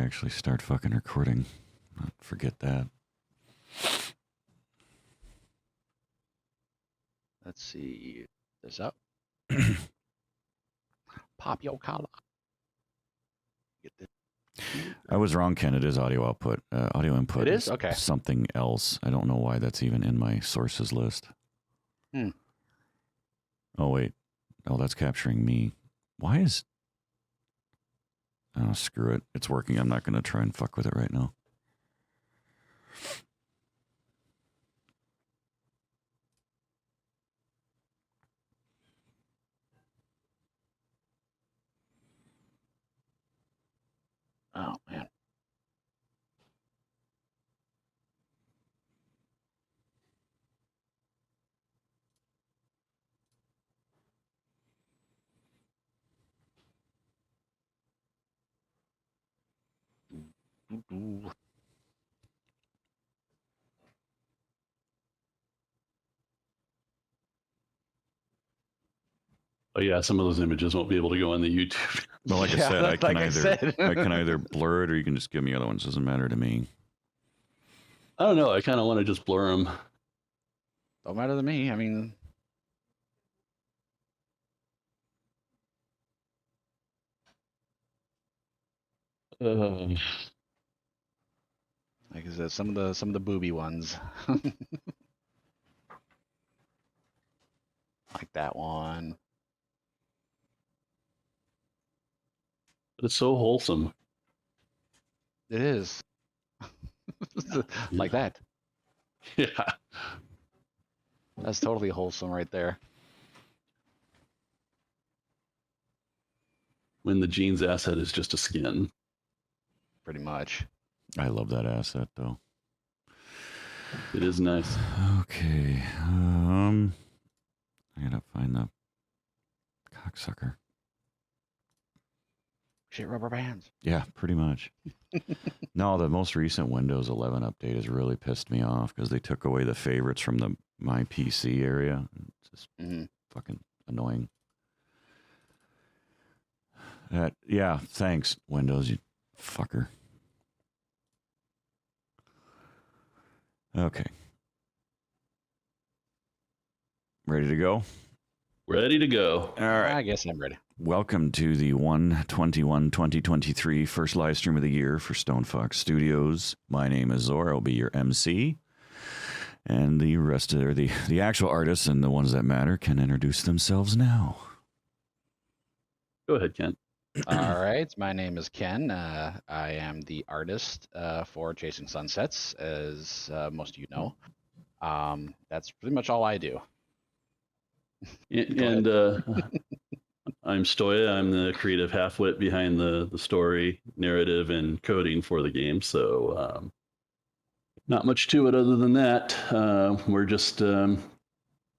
actually start fucking recording. Not forget that. Let's see. This up. Pop your collar. Get this. I was wrong, Ken. It is audio output. Audio input It is? Okay. Something else. I don't know why that's even in my sources list. Oh, wait. Oh, that's capturing me. Why is... Oh, screw it. It's working. I'm not going to try and fuck with it right now. Oh, man. Oh yeah, some of those images won't be able to go on the YouTube. Well, like I said, I can either blur it or you can just give me other ones. Doesn't matter to me. I don't know. I kind of want to just blur them. Don't matter to me. I mean, like I said, some of the booby ones, like that one. But it's so wholesome. It is. Like that. Yeah. That's totally wholesome right there. When the jeans asset is just a skin. Pretty much. I love that asset, though. It is nice. Okay. I gotta find the cocksucker. Shit, rubber bands. Yeah, pretty much. No, the most recent Windows 11 update has really pissed me off because they took away the favorites from the my PC area. It's just fucking annoying. Yeah, thanks, Windows, you fucker. Okay. Ready to go? Ready to go. All right. I guess I'm ready. Welcome to the 1/21/2023 first live stream of the year for Stone Fox Studios. My name is Zor. I'll be your MC. And the rest of the actual artists and the ones that matter can introduce themselves now. Go ahead, Ken. All right. My name is Ken. I am the artist for Chasing Sunsets, as most of you know. That's pretty much all I do. And I'm Stoya. I'm the creative half-wit behind the story, narrative, and coding for the game. So not much to it other than that. We're just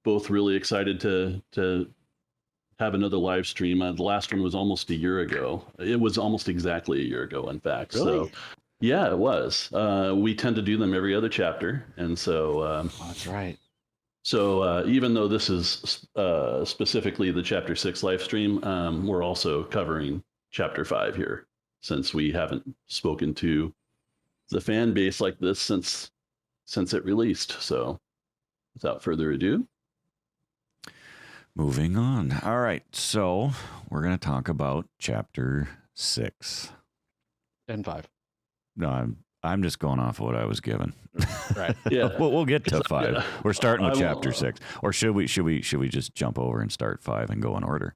both really excited to have another live stream. The last one was almost a year ago. It was almost exactly a year ago, in fact. Really? So yeah, it was. We tend to do them every other chapter. And so... Oh, that's right. So even though this is specifically the Chapter 6 live stream, we're also covering Chapter 5 here, since we haven't spoken to the fan base like this since it released. So without further ado. Moving on. All right, so we're going to talk about Chapter 6. And 5. No, I'm just going off of what I was given. Right. Yeah. We'll get to 5. Yeah. We're starting with Chapter 6. Or should we just jump over and start 5 and go in order?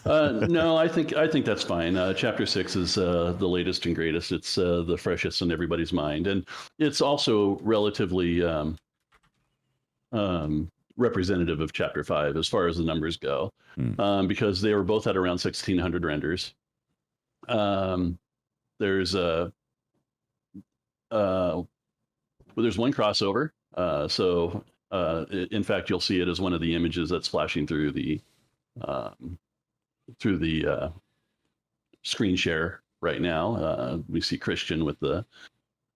No, I think that's fine. Chapter 6 is the latest and greatest. It's the freshest in everybody's mind, and it's also relatively representative of Chapter 5 as far as the numbers go, because they were both at around 1,600 renders. There's one crossover. So in fact, you'll see it as one of the images that's flashing through the screen share right now. We see Christian with the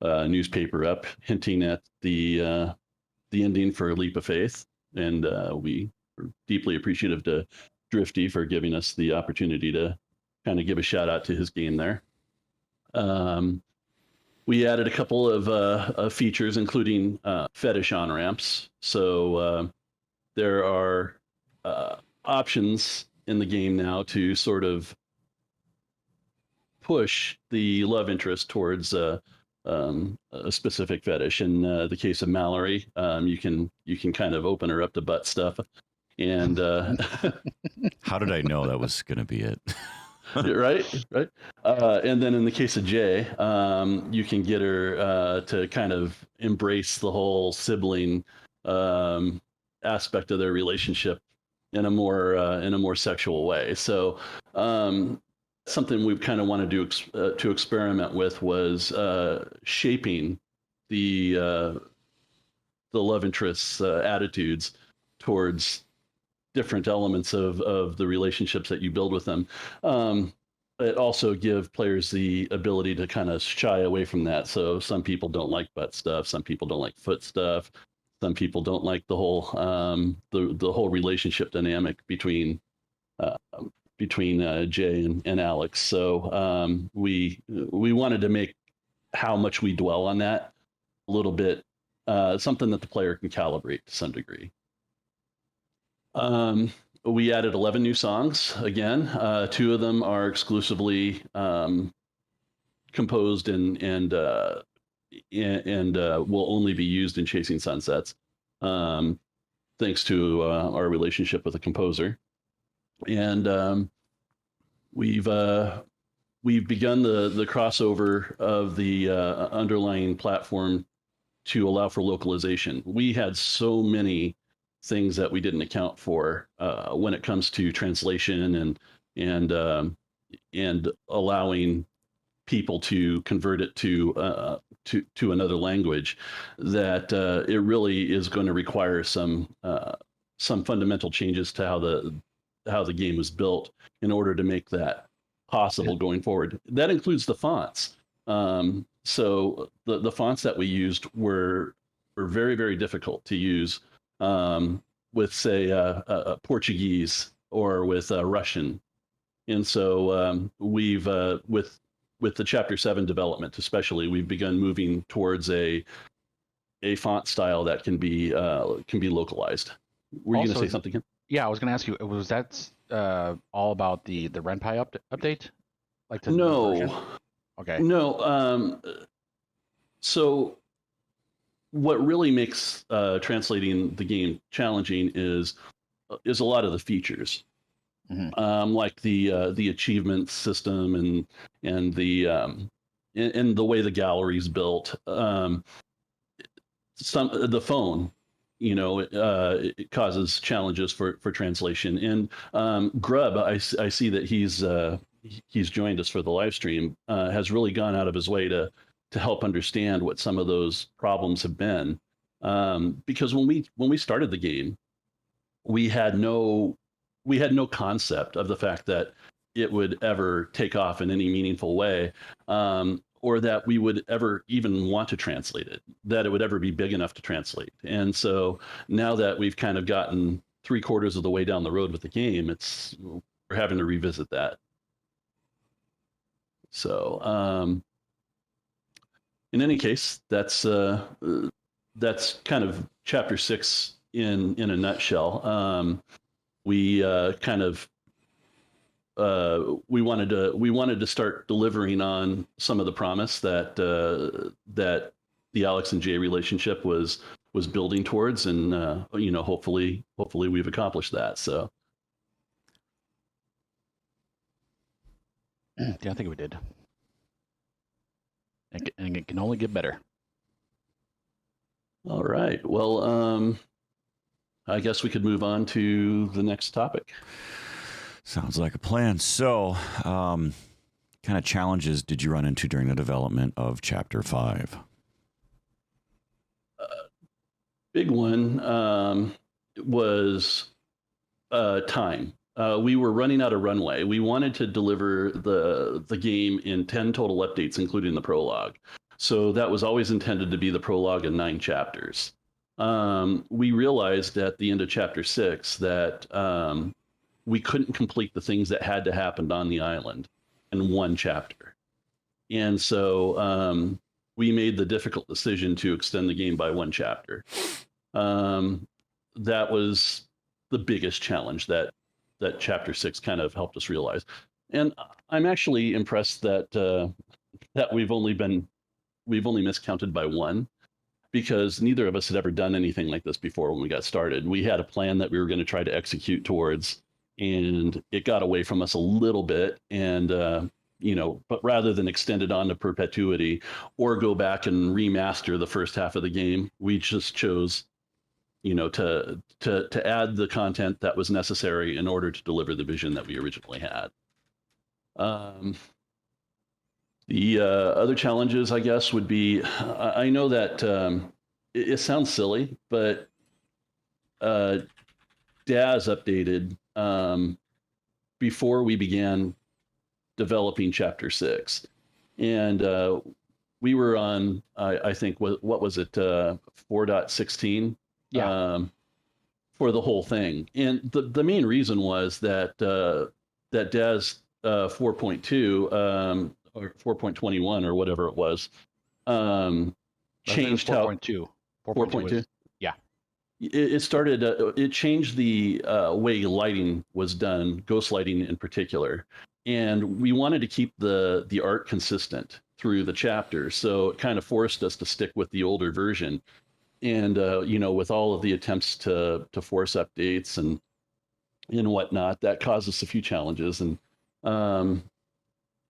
newspaper up, hinting at the ending for Leap of Faith, and we are deeply appreciative to Drifty for giving us the opportunity to kind of give a shout out to his game there. We added a couple of features, including fetish on ramps. So there are options in the game now to sort of push the love interest towards a specific fetish. In the case of Mallory, you can kind of open her up to butt stuff, and How did I know that was going to be it? right. And then in the case of Jay, you can get her to kind of embrace the whole sibling aspect of their relationship in a more sexual way. So something we kind of wanted to experiment with was shaping the love interests' attitudes towards different elements of the relationships that you build with them. It also give players the ability to kind of shy away from that. So some people don't like butt stuff, some people don't like foot stuff, some people don't like the whole the whole relationship dynamic between Jay and Alex. So we wanted to make how much we dwell on that a little bit something that the player can calibrate to some degree. We added 11 new songs. Again, 2 of them are exclusively composed and will only be used in Chasing Sunsets, thanks to our relationship with the composer. And we've begun the crossover of the underlying platform to allow for localization. We had so many things that we didn't account for when it comes to translation and allowing people to convert it to another language, that it really is going to require some fundamental changes to how the game was built in order to make that possible going forward. That includes the fonts. So the fonts that we used were very, very difficult to use with, say, Portuguese or with Russian. And so we've with the Chapter 7 development especially, we've begun moving towards a font style that can be localized. Were you going to say something, Ken? Yeah, I was going to ask you, was that all about the RenPy update? Like the No. version? Okay. No. So what really makes translating the game challenging is a lot of the features, like the achievement system and the way the gallery's built. The phone, it causes challenges for translation. And Grub, I see that he's joined us for the live stream, has really gone out of his way to help understand what some of those problems have been. Because when we started the game, we had no concept of the fact that it would ever take off in any meaningful way, or that we would ever even want to translate it, that it would ever be big enough to translate. And so now that we've kind of gotten 3/4 of the way down the road with the game, we're having to revisit that. So in any case, that's kind of Chapter 6 in a nutshell. We we wanted to start delivering on some of the promise that the Alex and Jay relationship was building towards, and hopefully we've accomplished that. So yeah, I think we did. And it can only get better. All right. Well, I guess we could move on to the next topic. Sounds like a plan. So, kind of challenges did you run into during the development of Chapter 5? Big one was time. We were running out of runway. We wanted to deliver the game in 10 total updates, including the prologue. So that was always intended to be the prologue in 9 chapters. We realized at the end of Chapter 6 that we couldn't complete the things that had to happen on the island in 1 chapter. And so we made the difficult decision to extend the game by 1 chapter. That was the biggest challenge that chapter 6 kind of helped us realize. And I'm actually impressed that we've only miscounted by 1, because neither of us had ever done anything like this before when we got started. We had a plan that we were going to try to execute towards, and it got away from us a little bit. And but rather than extend it on to perpetuity or go back and remaster the first half of the game, we just chose to add the content that was necessary in order to deliver the vision that we originally had. The other challenges, I guess, would be, I know that it sounds silly, but DAS updated before we began developing Chapter 6. And we were on, I think, what was it, 4.16? Yeah. For the whole thing. And the main reason was that DAS 4.2 or 4.21 or whatever it was changed 4.2. 4.2. Yeah. It started. It changed the way lighting was done, ghost lighting in particular, and we wanted to keep the art consistent through the chapter. So it kind of forced us to stick with the older version. And with all of the attempts to force updates and whatnot, that caused us a few challenges. And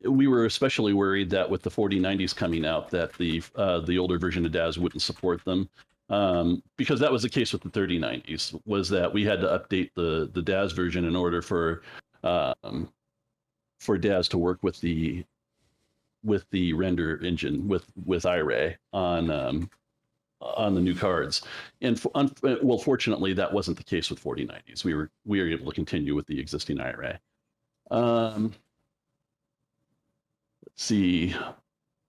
we were especially worried that with the 4090s coming out, that the older version of DAS wouldn't support them, because that was the case with the 3090s. Was that we had to update the DAS version in order for DAS to work with the render engine with iRay on the new cards. And fortunately, that wasn't the case with 4090s. We were able to continue with the existing IRA. Let's see.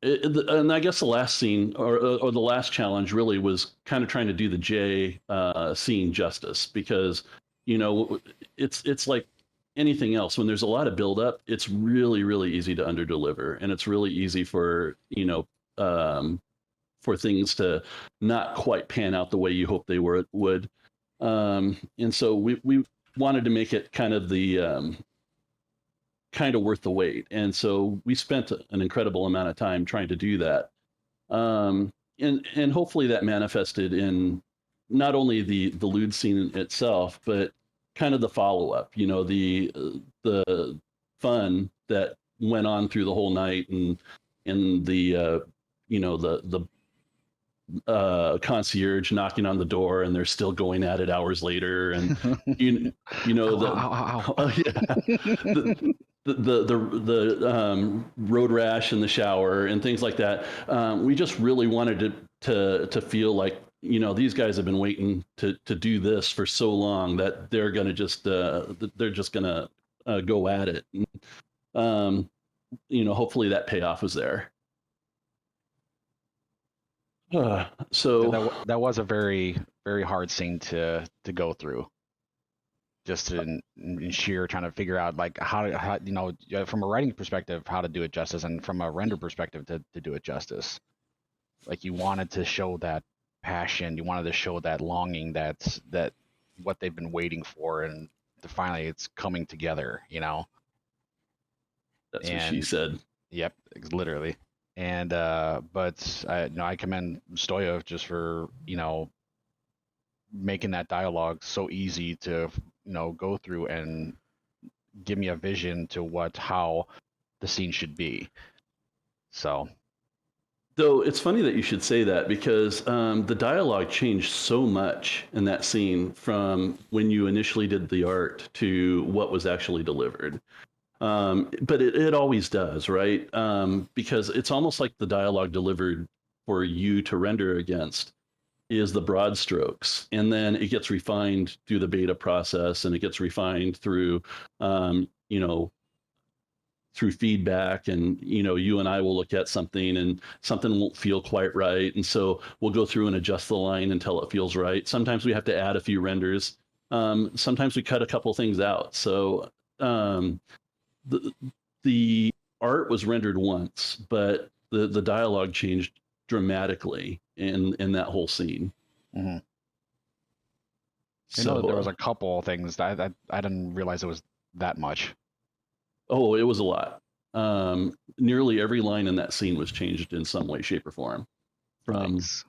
And I guess the last scene or the last challenge really was kind of trying to do the J scene justice, because it's like anything else. When there's a lot of buildup, it's really, really easy to underdeliver, and it's really easy for things to not quite pan out the way you hope they would. And so we wanted to make it kind of worth the wait. And so we spent an incredible amount of time trying to do that. And hopefully that manifested in not only the lewd scene itself, but kind of the follow-up, the fun that went on through the whole night, and the concierge knocking on the door and they're still going at it hours later, and the road rash in the shower and things like that. We just really wanted to feel like these guys have been waiting to do this for so long that they're gonna just gonna go at it. And, hopefully that payoff was there. So that was a very, very hard scene to go through, just in sheer trying to figure out like how from a writing perspective how to do it justice, and from a render perspective to do it justice. Like, you wanted to show that passion, you wanted to show that longing, that what they've been waiting for, and finally it's coming together. That's what she said. Yep, literally. And but I commend Stoya just for making that dialogue so easy to go through and give me a vision to how the scene should be. So, though it's funny that you should say that, because the dialogue changed so much in that scene from when you initially did the art to what was actually delivered. But it always does, right? Because it's almost like the dialogue delivered for you to render against is the broad strokes, and then it gets refined through the beta process, and it gets refined through, through feedback, and you and I will look at something and something won't feel quite right, and so we'll go through and adjust the line until it feels right. Sometimes we have to add a few renders. Sometimes we cut a couple things out. So the art was rendered once, but the dialogue changed dramatically in that whole scene. Mm-hmm. So I know that there was a couple things that I didn't realize it was that much. oh, it was a lot. Nearly every line in that scene was changed in some way, shape, or form. Thanks.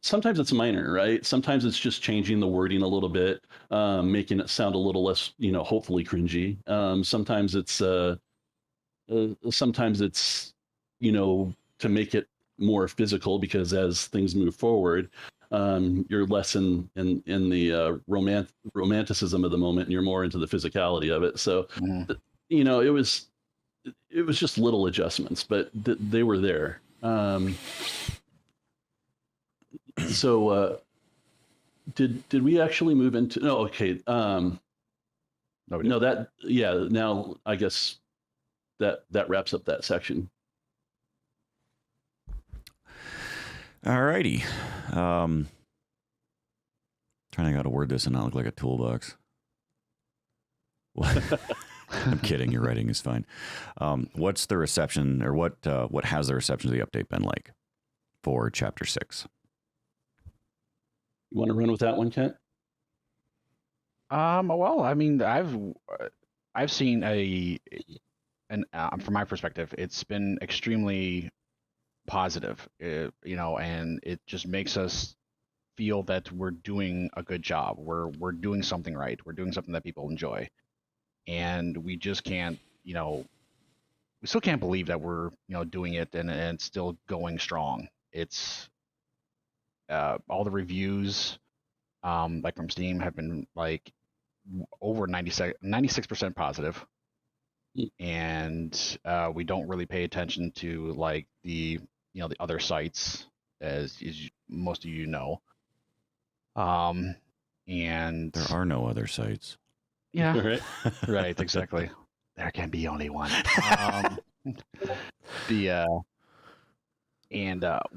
Sometimes it's minor, right? Sometimes it's just changing the wording a little bit, making it sound a little less, hopefully cringy. Sometimes it's, to make it more physical, because as things move forward, you're less in the romanticism of the moment, and you're more into the physicality of it. So, Mm-hmm. it was just little adjustments, but they were there. So did we actually move into? No, okay. No, we No, didn't. now I guess that wraps up that section. All righty. Trying to how to word this and not look like a toolbox. I'm kidding. Your writing is fine. What's the reception, or what has the reception of the update been like for Chapter 6? You want to run with that one, Kent? Well, I mean, I've seen from my perspective, it's been extremely positive, and it just makes us feel that we're doing a good job. We're doing something right. We're doing something that people enjoy, and we just can't, we still can't believe that we're, doing it and still going strong. It's all the reviews, like from Steam, have been like over 96% positive. And we don't really pay attention to like the other sites, as most of you know. And There are no other sites. yeah, Right. right, exactly. There can be only one.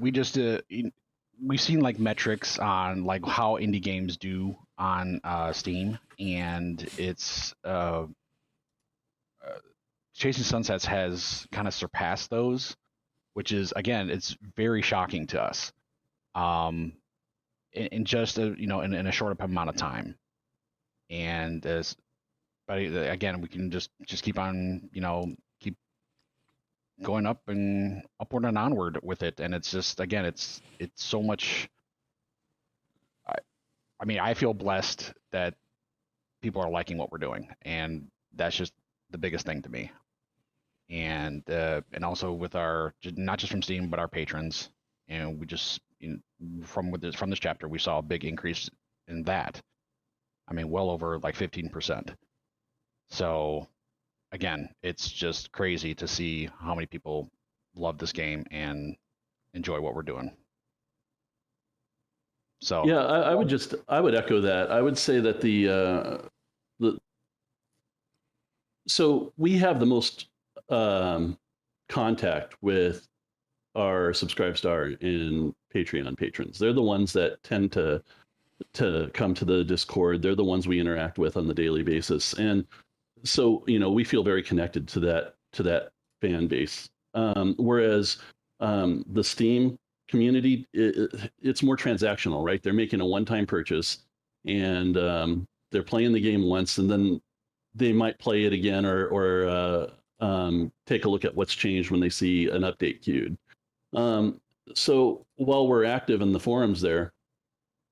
We just we've seen like metrics on like how indie games do on Steam, and it's Chasing Sunsets has kind of surpassed those, which is, again, it's very shocking to us. In just in a short amount of time, and but again, we can just keep on, keep going up and upward and onward with it, and it's just, again, it's so much. I mean, I feel blessed that people are liking what we're doing, and that's just the biggest thing to me. And also with our, not just from Steam, but our patrons, and we just, from this chapter, we saw a big increase in that. I mean, well over like 15%. So again, it's just crazy to see how many people love this game and enjoy what we're doing. So Yeah, I would echo that. I would say that so we have the most contact with our Subscribestar and Patreon patrons. They're the ones that tend to come to the Discord. They're the ones we interact with on the daily basis, and so we feel very connected to that fan base. Whereas the Steam community, it's more transactional, right? They're making a one-time purchase, and they're playing the game once, and then they might play it again, or take a look at what's changed when they see an update queued. So while we're active in the forums there,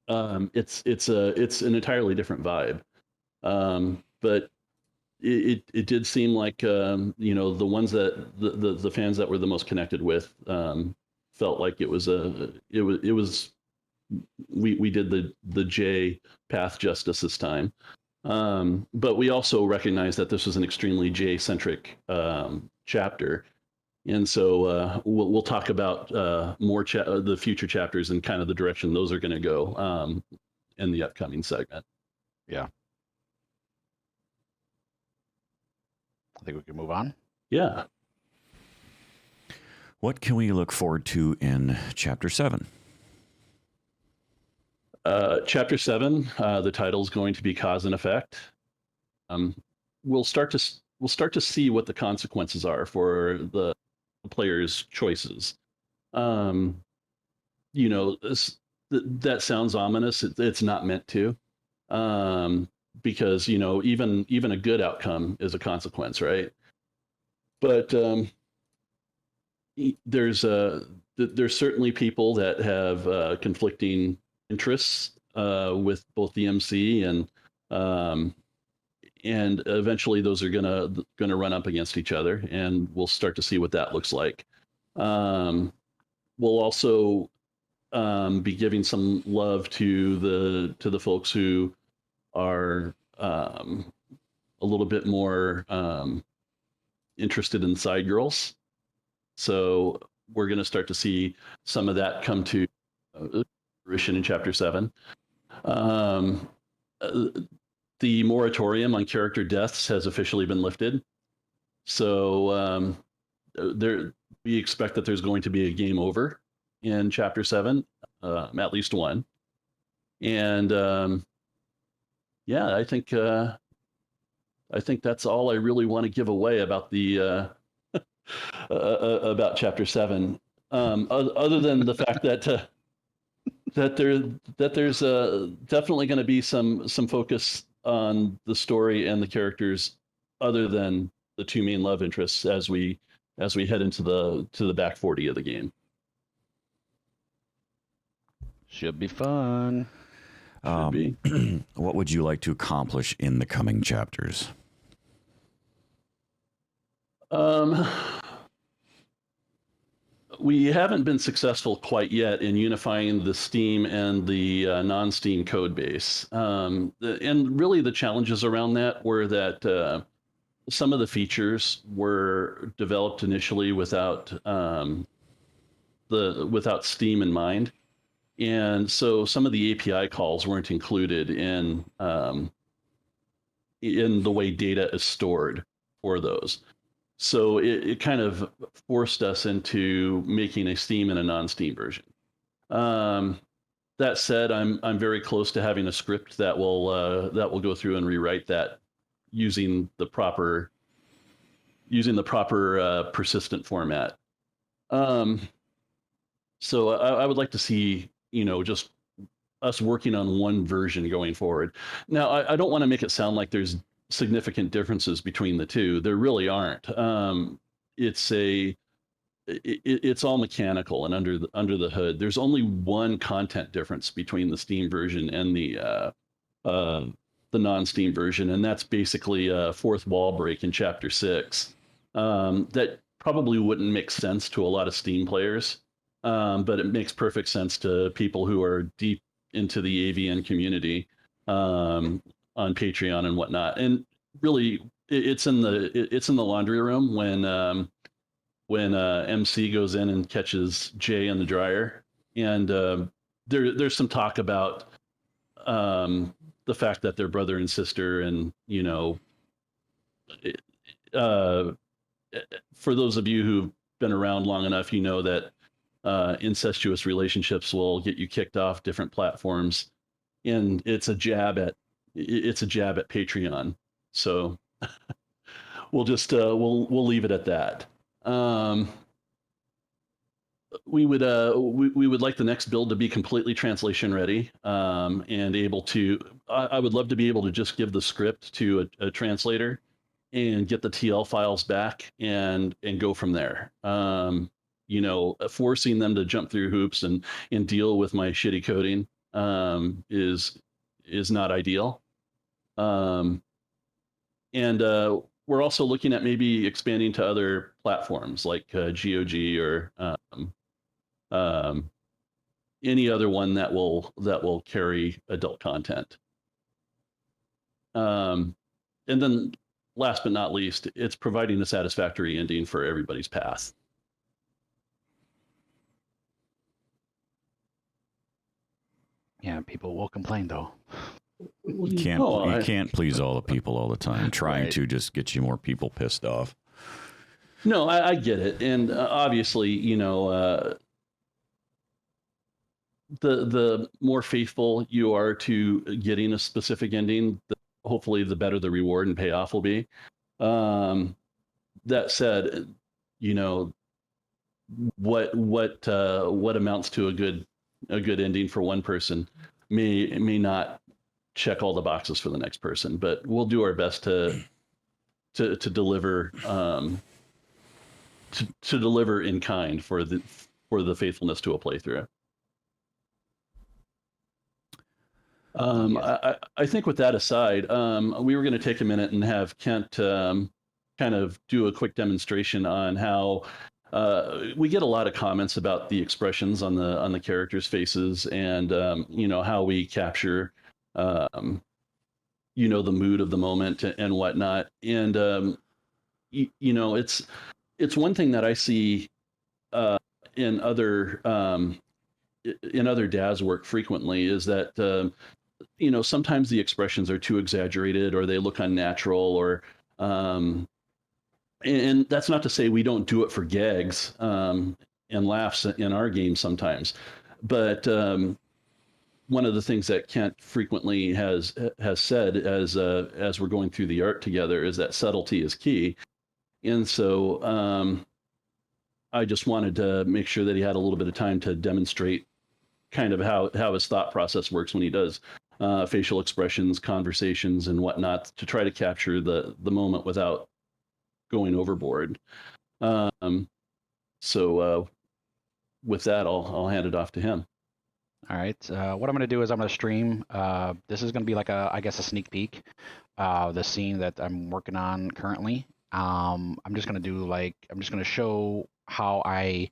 it's an entirely different vibe. But it did seem like the ones that the fans that were the most connected with felt like we did the J path justice this time. But we also recognize that this was an extremely J-centric chapter, and so we'll talk about more the future chapters and kind of the direction those are going to go in the upcoming segment. Yeah, I think we can move on. Yeah. What can we look forward to in Chapter 7? Chapter 7, the title is going to be Cause and Effect. We'll start we'll start to see what the consequences are for the player's choices. You know, that sounds ominous. It's not meant to, because, you know, even a good outcome is a consequence, right? But there's certainly people that have conflicting interests with both the MC and eventually those are gonna run up against each other, and we'll start to see what that looks like. We'll also be giving some love to the folks who are a little bit more interested in side girls. So we're going to start to see some of that come to fruition in Chapter 7. The moratorium on character deaths has officially been lifted. So we expect that there's going to be a game over in Chapter 7, at least one. And yeah, I think that's all I really want to give away about the about Chapter 7. Other than the fact that there's definitely going to be some focus on the story and the characters, other than the two main love interests as we head into the back 40 of the game. Should be fun. Should be. What would you like to accomplish in the coming chapters? We haven't been successful quite yet in unifying the Steam and the non-Steam code base. And really the challenges around that were that some of the features were developed initially without Steam in mind. And so some of the API calls weren't included in the way data is stored for those. So it kind of forced us into making a Steam and a non-Steam version. That said, I'm very close to having a script that will go through and rewrite that using the proper persistent format. So I would like to see, you know, just us working on one version going forward. Now, I don't want to make it sound like there's significant differences between the two. There really aren't. It's all mechanical and under the hood. There's only one content difference between the Steam version and the non-Steam version, and that's basically a fourth wall break in Chapter 6. That probably wouldn't make sense to a lot of Steam players, but it makes perfect sense to people who are deep into the AVN community on Patreon and whatnot. And really, it's in the laundry room when MC goes in and catches Jay in the dryer, and there's some talk about the fact that they're brother and sister, and you know, for those of you who've been around long enough, you know that incestuous relationships will get you kicked off different platforms, and it's a jab at Patreon. So we'll just we'll leave it at that. We would like the next build to be completely translation ready, and able to. I would love to be able to just give the script to a translator and get the TL files back and go from there. You know, forcing them to jump through hoops and deal with my shitty coding is not ideal. And we're also looking at maybe expanding to other platforms like GOG or any other one that will carry adult content. And then last but not least, it's providing a satisfactory ending for everybody's path. Yeah, people will complain though. You can't please all the people all the time, trying to just get you more people pissed off. No, I get it. And obviously, you know, the more faithful you are to getting a specific ending, hopefully the better the reward and payoff will be. That said, you know, what amounts to a good ending for one person may not check all the boxes for the next person, but we'll do our best to deliver to deliver in kind for the faithfulness to a playthrough. Yes. I think with that aside, we were going to take a minute and have Kent kind of do a quick demonstration on how we get a lot of comments about the expressions on the characters' faces, and you know, how we capture you know, the mood of the moment and whatnot. And you know, it's one thing that I see in other DAS work frequently, is that you know, sometimes the expressions are too exaggerated, or they look unnatural, or and that's not to say we don't do it for gags and laughs in our game sometimes, but one of the things that Kent frequently has said as we're going through the art together is that subtlety is key. And so I just wanted to make sure that he had a little bit of time to demonstrate kind of how his thought process works when he does facial expressions, conversations, and whatnot, to try to capture the moment without going overboard. So with that, I'll hand it off to him. All right. What I'm going to do is I'm going to stream. This is going to be like I guess a sneak peek. The scene that I'm working on currently. I'm just going to do I'm just going to show how I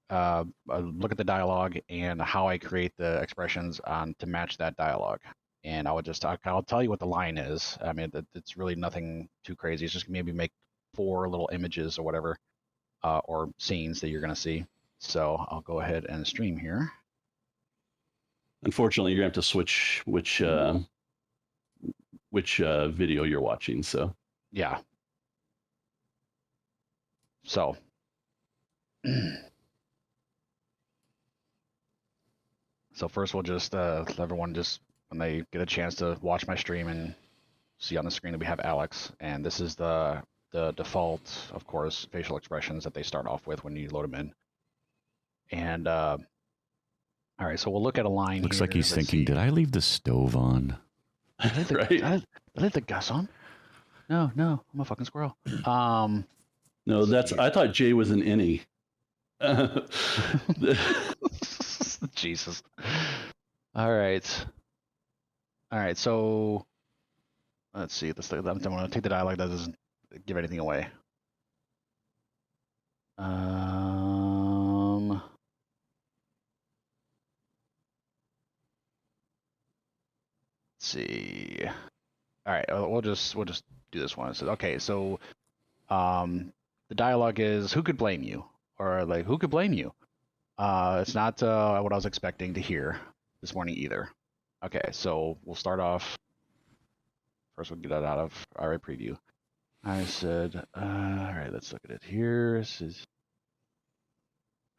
look at the dialogue and how I create the expressions to match that dialogue. And I'll tell you what the line is. I mean, it's really nothing too crazy. It's just maybe make 4 little images or whatever, or scenes that you're going to see. So I'll go ahead and stream here. Unfortunately, you're going to have to switch which video you're watching. So yeah. So so first we'll just let everyone just, when they get a chance to watch my stream, and see on the screen that we have Alex, and this is the default, of course, facial expressions that they start off with when you load them in. And all right, so we'll look at a line. Looks here. like he's thinking, did I leave the stove on? right? Did I leave the gas on? No, I'm a fucking squirrel. No, I thought Jay was an innie. Jesus. All right. So let's see. I'm going to take the dialogue that doesn't give anything away. Let's see. All right, we'll just do this one. So, okay, so the dialogue is, who could blame you? Or like, who could blame you? It's not what I was expecting to hear this morning either. Okay, so we'll start off. First, we'll get that out of RA preview. I said, all right, let's look at it here. This is,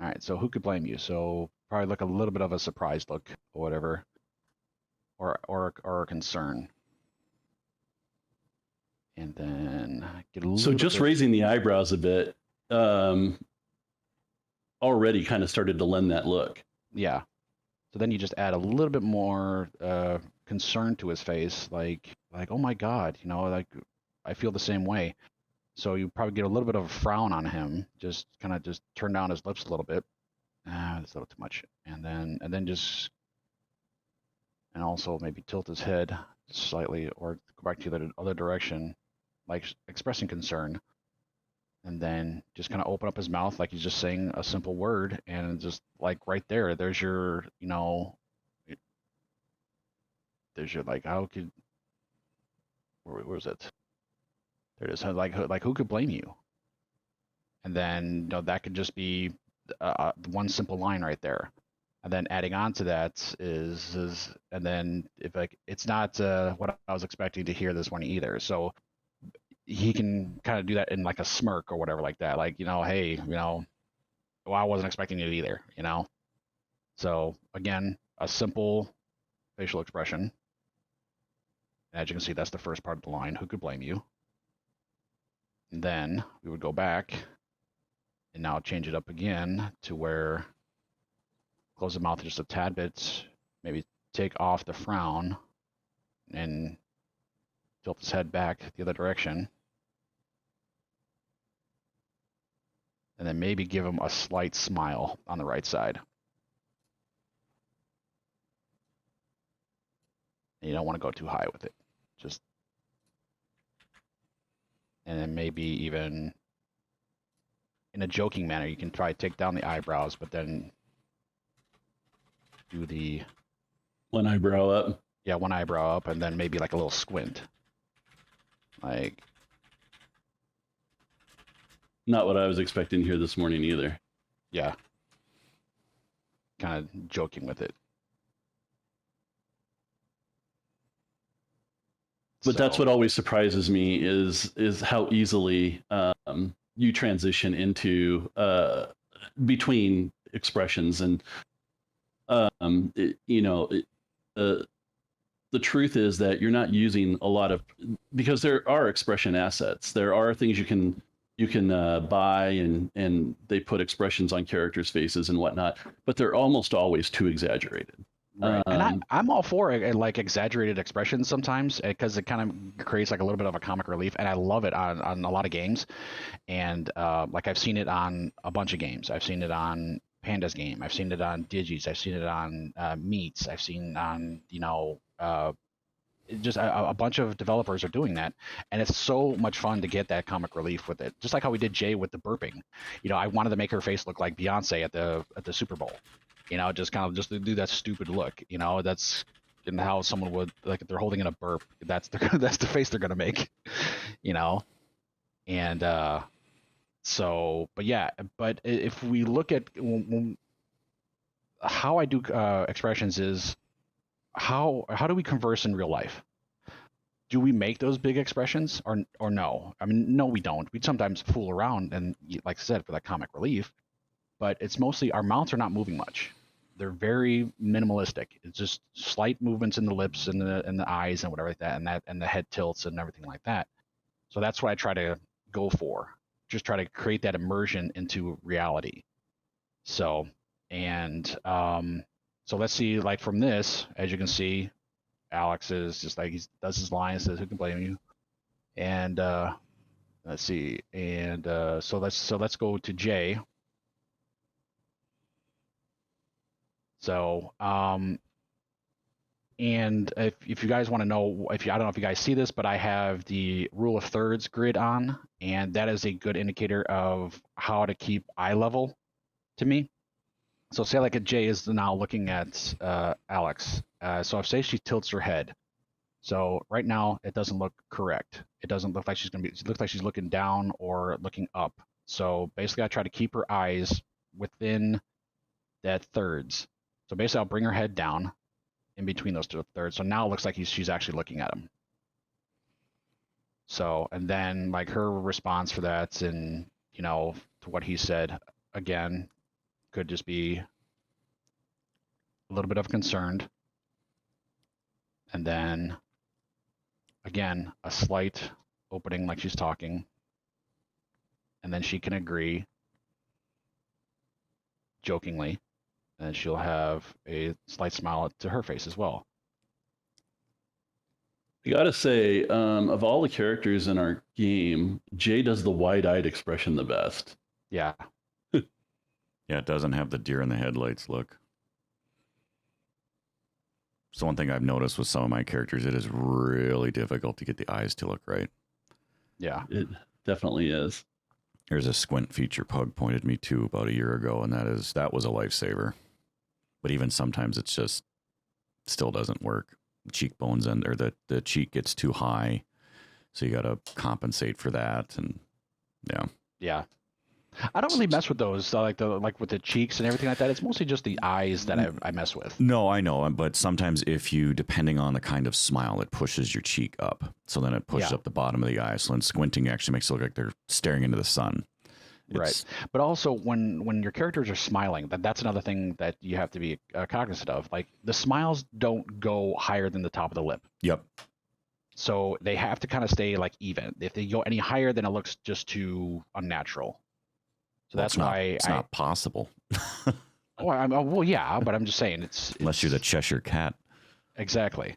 all right, so who could blame you? So probably look a little bit of a surprised look or whatever, or a concern. And then get a little So just raising the eyebrows a bit already kind of started to lend that look. Yeah. So then you just add a little bit more concern to his face, like oh my God, you know, like I feel the same way. So you probably get a little bit of a frown on him, just kind of just turn down his lips a little bit. That's a little too much. And then just, and also maybe tilt his head slightly, or go back to the other direction, like expressing concern. And then just kind of open up his mouth like he's just saying a simple word, and just like right there's your, you know, there's your, like, how could, where was it? There it is. Like who could blame you? And then, you know, that could just be one simple line right there. And then adding on to that is and then if like it's not what I was expecting to hear this morning either. So he can kind of do that in like a smirk or whatever like that. Like, you know, hey, you know, well, I wasn't expecting it either, you know? So again, a simple facial expression. As you can see, that's the first part of the line. Who could blame you? And then we would go back and now change it up again to where close the mouth just a tad bit, maybe take off the frown and tilt his head back the other direction. And then maybe give him a slight smile on the right side. And you don't want to go too high with it. Just, and then maybe even in a joking manner, you can try to take down the eyebrows, but then do the One eyebrow up. Yeah, one eyebrow up, and then maybe like a little squint. Like, Not what I was expecting here this morning either. yeah, kind of joking with it. But that's So, what always surprises me is how easily you transition into between expressions, and the truth is that you're not using a lot of, because there are expression assets. There are things you can buy, and they put expressions on characters' faces and whatnot, but they're almost always too exaggerated. right. And I'm all for like exaggerated expressions sometimes because it kind of creates like a little bit of a comic relief, and I love it on a lot of games. And like I've seen it on a bunch of games. I've seen it on Panda's game. I've seen it on Digi's. I've seen it on Meats. I've seen on just a bunch of developers are doing that, and it's so much fun to get that comic relief with it. Just like how we did Jay with the burping. I wanted to make her face look like Beyonce at the Super Bowl. Just kind of just to do that stupid look. That's in how someone would, like, if they're holding in a burp. That's the face they're gonna make. And so, but yeah, but if we look at how I do expressions is how do we converse in real life? Do we make those big expressions or no? I mean, no, we don't. We sometimes fool around and, like I said, for that comic relief, but it's mostly our mouths are not moving much. They're very minimalistic. It's just slight movements in the lips and the eyes and whatever like that, and the head tilts and everything like that. So that's what I try to go for. Just try to create that immersion into reality. So, and so let's see, like from this, as you can see, Alex is just like, he does his line, says, "Who can blame you?" And let's see, and so let's go to Jay. So, and if you guys want to know, I don't know if you guys see this, but I have the rule of thirds grid on, and that is a good indicator of how to keep eye level to me. So say like a Jay is now looking at Alex. So if say she tilts her head. So right now it doesn't look correct. It doesn't look like it looks like she's looking down or looking up. So basically I try to keep her eyes within that thirds. So basically I'll bring her head down in between those two thirds. So now it looks like she's actually looking at him. So, and then like her response for that, and to what he said, again, could just be a little bit of concerned, and then again a slight opening like she's talking, and then she can agree jokingly, and she'll have a slight smile to her face as well. I gotta say, of all the characters in our game, Jay does the wide-eyed expression the best. Yeah. Yeah, it doesn't have the deer in the headlights look. So one thing I've noticed with some of my characters, it is really difficult to get the eyes to look right. Yeah. It definitely is. There's a squint feature Pug pointed me to about a year ago, and that was a lifesaver. But even sometimes it's just still doesn't work. Cheekbones or the cheek gets too high, so you got to compensate for that. And Yeah. I don't really mess with those, like with the cheeks and everything like that. It's mostly just the eyes that I mess with. No, I know, but sometimes depending on the kind of smile, it pushes your cheek up. So then it pushes up the bottom of the eye. So then squinting actually makes it look like they're staring into the sun. Right. But also when your characters are smiling, that's another thing that you have to be cognizant of. Like the smiles don't go higher than the top of the lip. Yep. So they have to kind of stay like even. If they go any higher, then it looks just too unnatural. So that's why it's not possible. well, yeah, but I'm just saying Unless you're the Cheshire Cat. Exactly.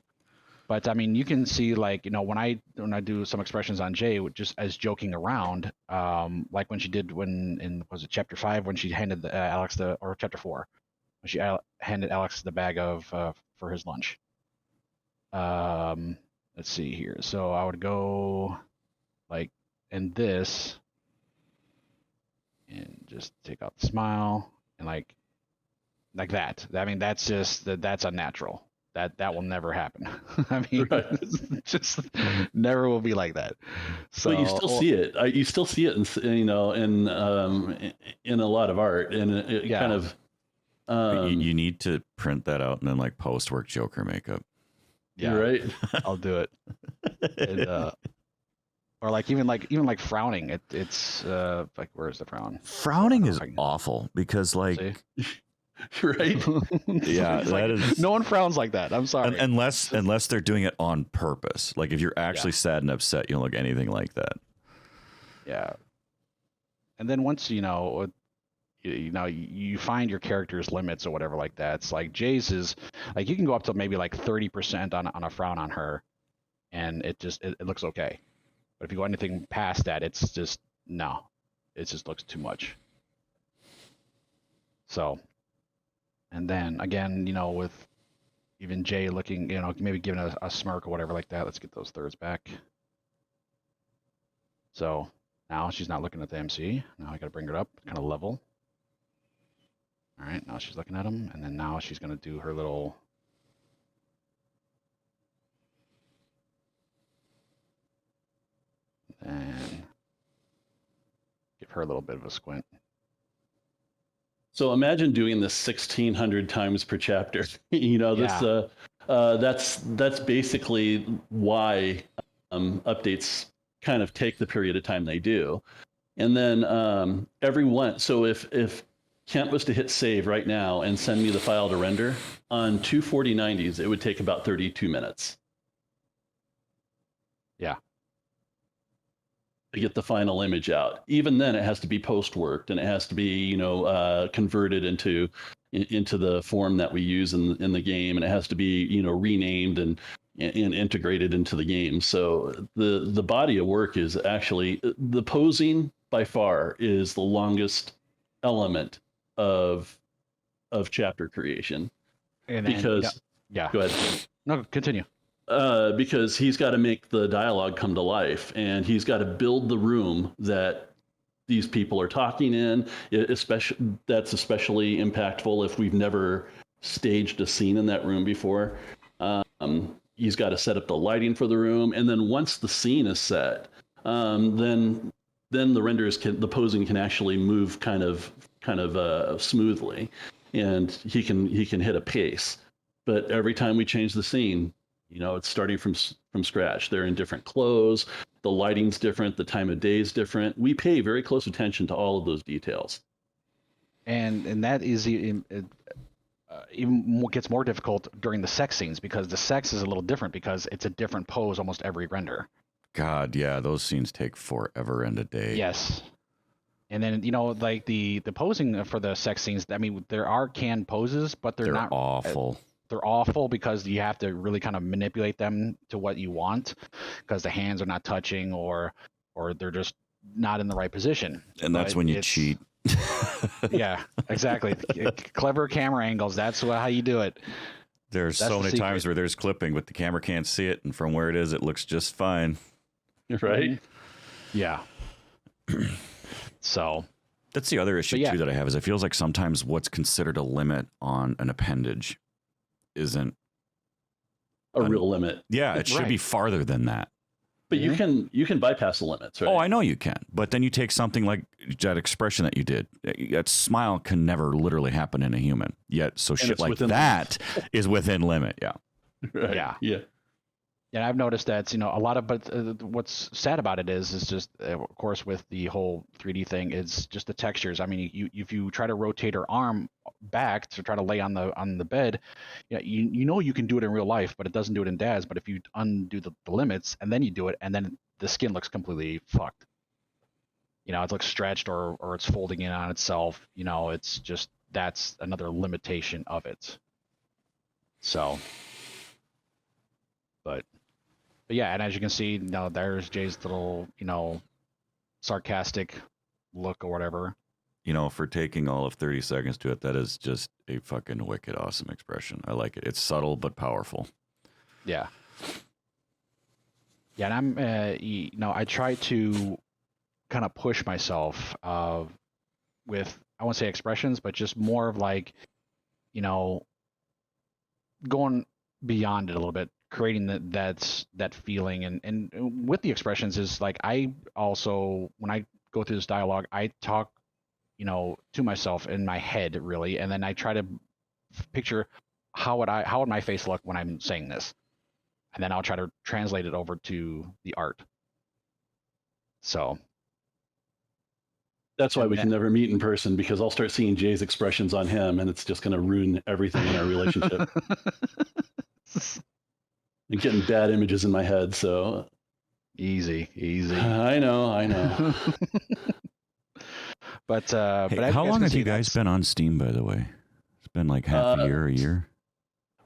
But I mean, you can see like, when I do some expressions on Jay, just as joking around, like when she did was it chapter 5 when she handed Alex or chapter 4 when she handed Alex the bag of for his lunch. Let's see here. So I would go like in this and just take out the smile and like that. I mean, that's unnatural. That will never happen. I mean, just never will be like that. So but you still see it. You still see it in in a lot of art, and it kind of. You need to print that out and then like post-work Joker makeup. Yeah, right. I'll do it. And, or like even like frowning. It's like, where's the frown? Frowning is awful because like. See? Right. Yeah, that is. No one frowns like that. I'm sorry. Unless they're doing it on purpose. Like if you're actually sad and upset, you don't look anything like that. Yeah. And then once you find your character's limits or whatever like that. It's like Jay's is like you can go up to maybe like 30% on a frown on her, and it looks okay. But if you go anything past that, it's just no. It just looks too much. So. And then again, with even Jay looking, maybe giving a smirk or whatever like that. Let's get those thirds back. So now she's not looking at the MC. Now I got to bring her up, kind of level. All right, now she's looking at him, and then now she's going to do her little. And give her a little bit of a squint. So imagine doing this 1,600 times per chapter. That's basically why updates kind of take the period of time they do. And then so if Kent was to hit save right now and send me the file to render on 24090s, it would take about 32 minutes. Yeah. To get the final image out. Even then, it has to be post-worked, and it has to be, converted into the form that we use in the game, and it has to be, renamed and integrated into the game. So the body of work is actually the posing by far is the longest element of chapter creation. And because yeah. Go ahead. No, continue. Because he's got to make the dialogue come to life, and he's got to build the room that these people are talking in. That's especially impactful if we've never staged a scene in that room before. He's got to set up the lighting for the room, and then once the scene is set, then the posing can actually move kind of smoothly, and he can hit a pace. But every time we change the scene, it's starting from scratch. They're in different clothes. The lighting's different. The time of day is different. We pay very close attention to all of those details. And that is even gets more difficult during the sex scenes, because the sex is a little different because it's a different pose almost every render. God, yeah, those scenes take forever and a day. Yes. And then, like the posing for the sex scenes, I mean, there are canned poses, but they're not awful. They're awful because you have to really kind of manipulate them to what you want, because the hands are not touching or they're just not in the right position. And that's when you cheat. Yeah, exactly. Clever camera angles. That's how you do it. There's so many times where there's clipping, but the camera can't see it. And from where it is, it looks just fine. Right? Yeah. So that's the other issue too that I have, is it feels like sometimes what's considered a limit on an appendage isn't a real limit. Yeah, it should be farther than that. But you can bypass the limits, right? Oh, I know you can. But then you take something like that expression that you did. That smile can never literally happen in a human. Yet, so shit like that is within limit. Yeah. Right. Yeah. Yeah. And I've noticed that, a lot of, but what's sad about it is just, of course, with the whole 3D thing, is just the textures. I mean, if you try to rotate her arm back to try to lay on the bed, you know you can do it in real life, but it doesn't do it in Daz. But if you undo the limits and then you do it, and then the skin looks completely fucked. It looks stretched or it's folding in on itself. It's just, that's another limitation of it. So, but yeah, and as you can see, there's Jay's little, sarcastic look or whatever. For taking all of 30 seconds to it, that is just a fucking wicked awesome expression. I like it. It's subtle but powerful. Yeah. Yeah, and I try to kind of push myself with, I won't say expressions, but just more of like, going beyond it a little bit, creating that feeling, and with the expressions is like, I also, when I go through this dialogue, I talk to myself in my head, really, and then I try to picture how would my face look when I'm saying this, and then I'll try to translate it over to the art. So that's why we can never meet in person, because I'll start seeing Jay's expressions on him, and it's just going to ruin everything in our relationship. I'm getting bad images in my head, so easy. I know. But how long have you guys been on Steam, by the way? It's been like half a year.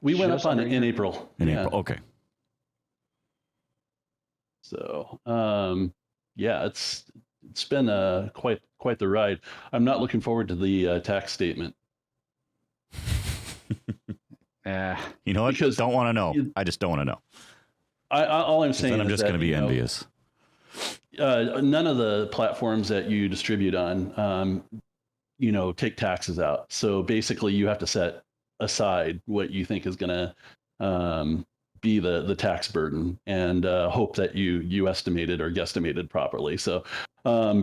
We went up on it in April. April, okay. So, yeah, it's been quite the ride. I'm not looking forward to the tax statement. You know what? Because don't want to know. I just don't want to know. All I'm saying is I'm just going to be envious. None of the platforms that you distribute on, take taxes out. So basically, you have to set aside what you think is going to be the tax burden, and hope that you estimated or guesstimated properly. So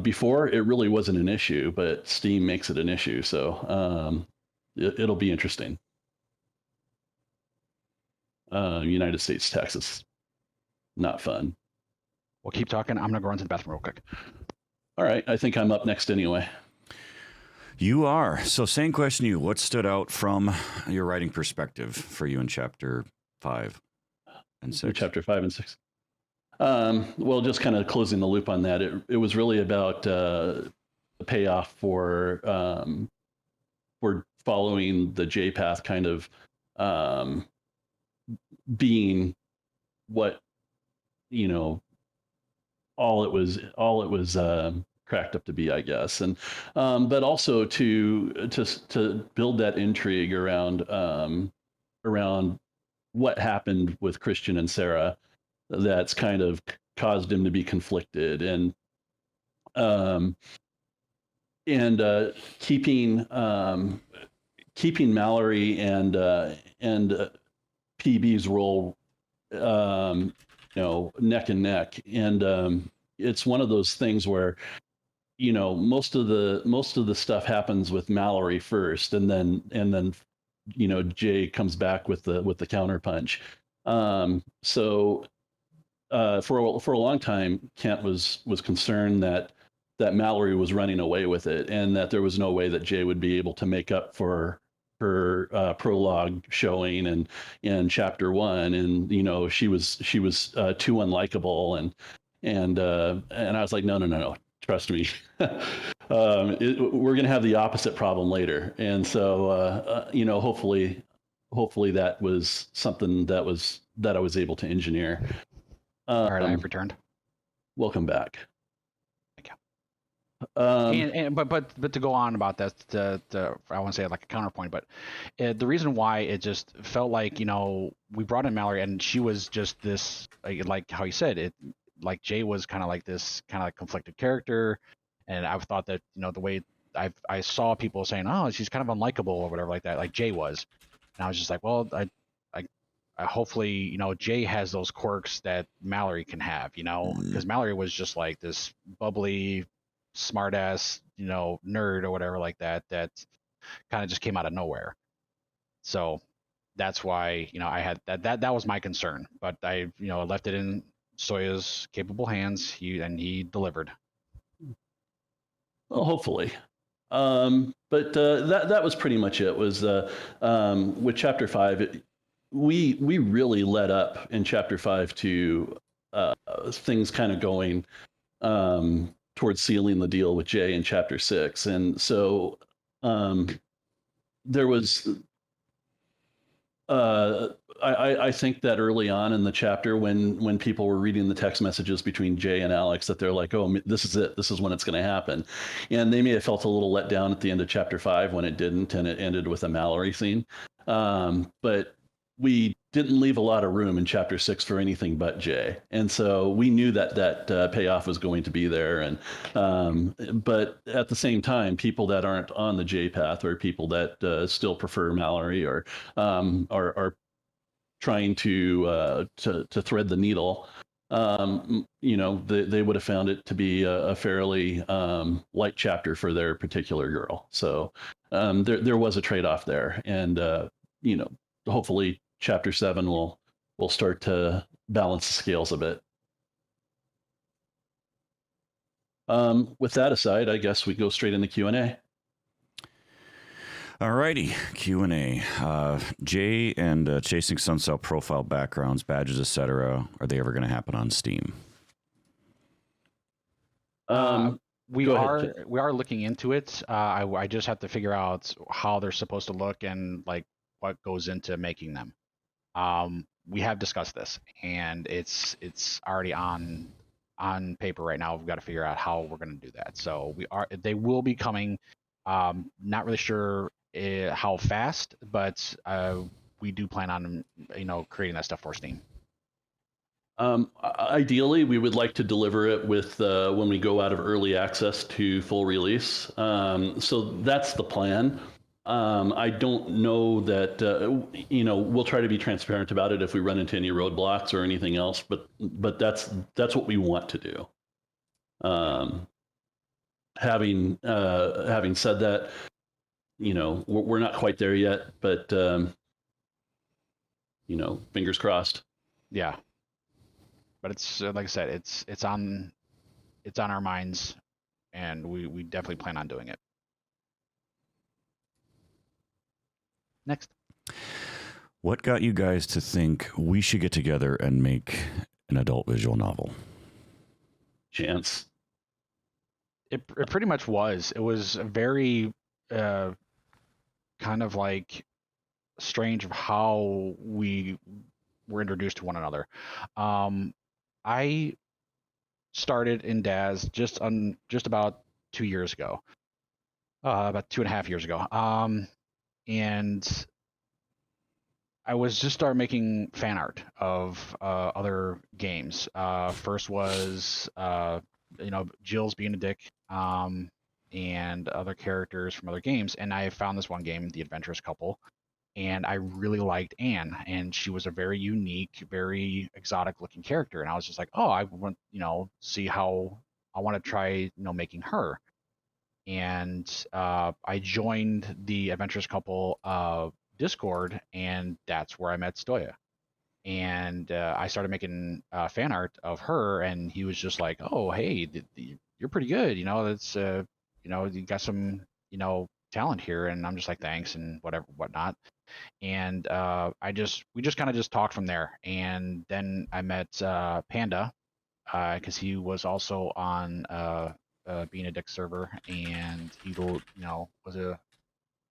before, it really wasn't an issue, but Steam makes it an issue. So it'll be interesting. United States taxes, not fun. We'll keep talking. I'm gonna go run to the bathroom real quick. All right, I think I'm up next anyway. You are. So same question to you. What stood out from your writing perspective for you in chapter 5 and 6? Chapter 5 and 6. Well, just kind of closing the loop on that. It was really about the payoff for following the J path, kind of being what all it was cracked up to be, I guess, and but also to build that intrigue around what happened with Christian and Sarah, that's kind of caused him to be conflicted, and keeping Mallory and PB's role neck and neck, and it's one of those things where most of the stuff happens with Mallory first, and then Jay comes back with the counterpunch. So for a long time, Kent was concerned that Mallory was running away with it, and that there was no way that Jay would be able to make up for her prologue showing in chapter 1, and she was too unlikable, and I was like, no, trust me. We're gonna have the opposite problem later, and so hopefully that was something that I was able to engineer. All right, I have returned. Welcome back. But to go on about that, I won't say like a counterpoint, but the reason why it just felt like we brought in Mallory, and she was just this, like how you said it, like Jay was kind of like this kind of like conflicted character, and I've thought that the way I saw people saying, oh, she's kind of unlikable or whatever like that, like Jay was, and I was just like, well, I hopefully Jay has those quirks that Mallory can have, because Mallory was just like this bubbly, smart ass nerd or whatever like that kind of just came out of nowhere. So that's why I had that was my concern, but I left it in Stoya's capable hands. He delivered. Well, hopefully. But that was pretty much it. Was with Chapter 5, we really led up in Chapter 5 to things kind of going towards sealing the deal with Jay in Chapter 6, and so there was. I think that early on in the chapter, when people were reading the text messages between Jay and Alex, that they're like, "Oh, this is it. This is when it's going to happen," and they may have felt a little let down at the end of Chapter 5 when it didn't, and it ended with a Mallory scene. But we didn't leave a lot of room in Chapter 6 for anything but Jay, and so we knew that payoff was going to be there. And but at the same time, people that aren't on the Jay path, or people that still prefer Mallory, or are trying to thread the needle, they would have found it to be a fairly light chapter for their particular girl. So there was a trade-off there, and hopefully Chapter 7 will start to balance the scales a bit. With that aside, I guess we go straight into Q&A. Alrighty, Q&A. Jay and Chasing Sunset profile backgrounds, badges, etc. Are they ever going to happen on Steam? We are looking into it. I just have to figure out how they're supposed to look and like what goes into making them. We have discussed this, and it's already on paper right now. We've got to figure out how we're going to do that. So they will be coming. Not really sure how fast, but we do plan on creating that stuff for Steam. Ideally, we would like to deliver it with when we go out of early access to full release. So that's the plan. I don't know that we'll try to be transparent about it if we run into any roadblocks or anything else, but that's what we want to do. Having said that, we're not quite there yet, but fingers crossed. Yeah, but it's like I said, it's on our minds, and we definitely plan on doing it. Next. What got you guys to think we should get together and make an adult visual novel? Chance. It pretty much was. It was a very kind of like strange of how we were introduced to one another. I started in Daz just about 2 years ago, about 2.5 years ago. And I was just started making fan art of other games. First was Jill's being a dick, and other characters from other games. And I found this one game, The Adventurous Couple, and I really liked Anne, and she was a very unique, very exotic looking character. And I was just like, oh, I want see how I want to try making her. And I joined the Adventurous Couple Discord, and that's where I met Stoya. And I started making fan art of her, and he was just like, "Oh, hey, you're pretty good. That's you got some talent here." And I'm just like, "Thanks," and whatnot. And we just kind of just talked from there. And then I met Panda, because he was also on Being a Dick server, and he was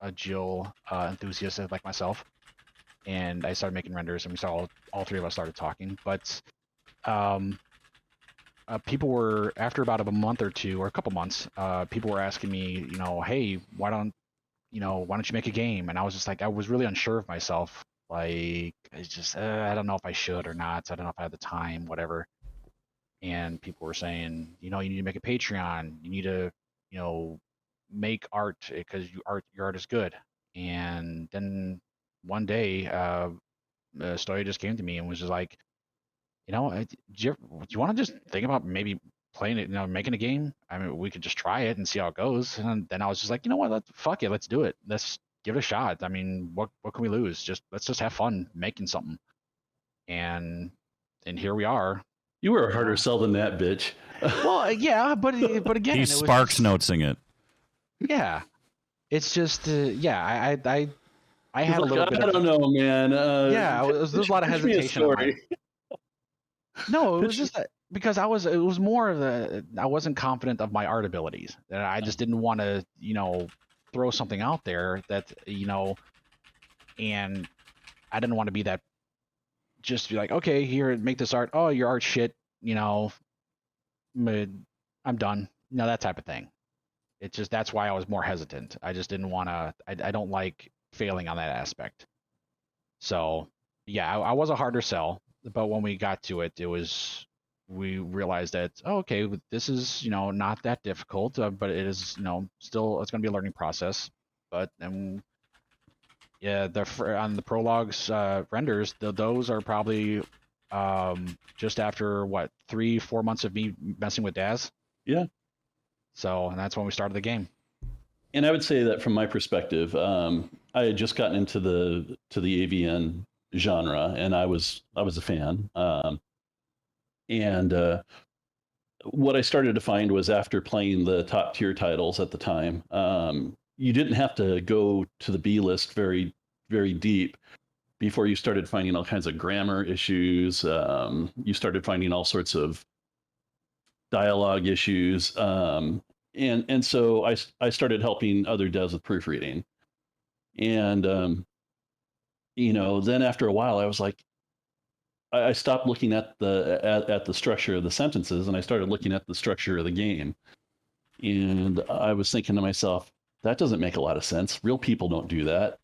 a Jill enthusiast like myself, and I started making renders, and we saw all three of us started talking. But people were, after about a month or two or a couple months, people were asking me, hey, why don't you make a game? And I was just like, I was really unsure of myself. Like, it's just I don't know if I should or not. I don't know if I had the time, whatever. And people were saying, you need to make a Patreon. You need to, make art because your art is good. And then one day, Stoya just came to me and was just like, do you want to just think about maybe playing it, making a game? I mean, we could just try it and see how it goes. And then I was just like, you know what? Fuck it, let's do it. Let's give it a shot. I mean, what can we lose? Let's just have fun making something. And here we are. You were a harder sell than that, bitch. Well, yeah, but again, he's Sparks notesing it. Yeah, it's just I He's had a like, little I bit of don't know, man. yeah, there was a lot of Pitch me a hesitation on my story. no, it was Pitch. just that because it was more of I wasn't confident of my art abilities. And I just didn't want to, throw something out there that, and I didn't want to be that just be like, okay, here, make this art. Oh, your art shit, I'm done. That type of thing. It's just that's why I was more hesitant. I just didn't want to. I don't like failing on that aspect. So yeah, I was a harder sell, but when we got to it, we realized that okay, this is not that difficult, but it is still it's going to be a learning process. But yeah, on the prologues renders, those are probably just after what 3-4 months of me messing with Daz. Yeah. So and that's when we started the game. And I would say that from my perspective, I had just gotten into the AVN genre, and I was a fan. And what I started to find was after playing the top tier titles at the time, you didn't have to go to the B list very very deep before you started finding all kinds of grammar issues. You started finding all sorts of dialogue issues. And so I started helping other devs with proofreading. And, then after a while, I was like, I stopped looking at the structure of the sentences and I started looking at the structure of the game. And I was thinking to myself, that doesn't make a lot of sense. Real people don't do that.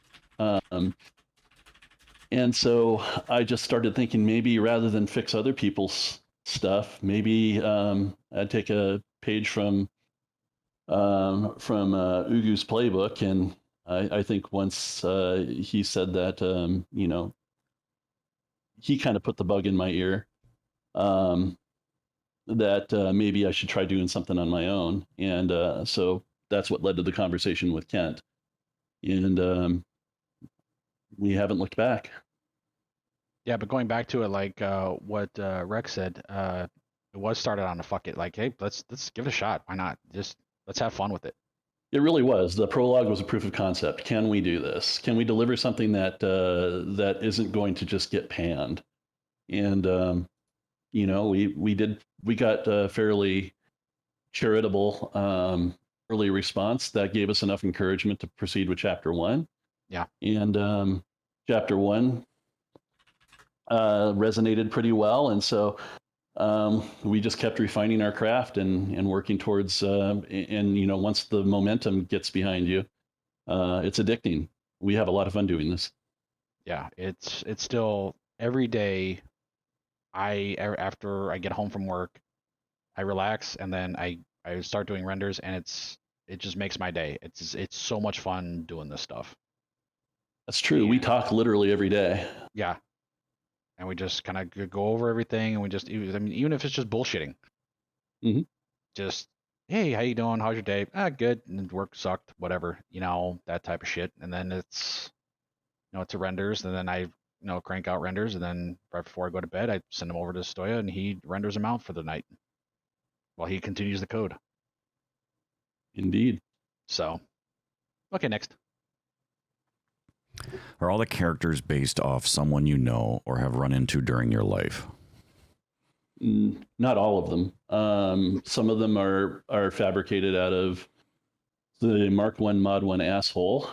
And so I just started thinking maybe rather than fix other people's stuff, maybe I'd take a page from Ugu's playbook, and I think once he said that, he kind of put the bug in my ear that maybe I should try doing something on my own, and so that's what led to the conversation with Kent, and we haven't looked back. Yeah, but going back to it, like what Rex said, it was started on a fuck it, like, hey, let's give it a shot. Why not? Just let's have fun with it. It really was. The prologue was a proof of concept. Can we do this? Can we deliver something that that isn't going to just get panned? And we got a fairly charitable early response that gave us enough encouragement to proceed with chapter 1. Yeah. And chapter 1 resonated pretty well, and so we just kept refining our craft and working towards and once the momentum gets behind you, it's addicting. We have a lot of fun doing this. Yeah, it's still every day. After I get home from work, I relax and then I start doing renders, and it just makes my day. It's so much fun doing this stuff. That's true. We talk literally every day. Yeah, and we just kind of go over everything, and we just even if it's just bullshitting, just hey, how you doing? How's your day? Good. And work sucked. Whatever, that type of shit. And then it's it's a renders, and then I crank out renders, and then right before I go to bed, I send them over to Stoya, and he renders them out for the night while he continues the code. Indeed. So, okay, next. Are all the characters based off someone you know or have run into during your life? Not all of them. Some of them are fabricated out of the Mark 1 Mod 1 asshole.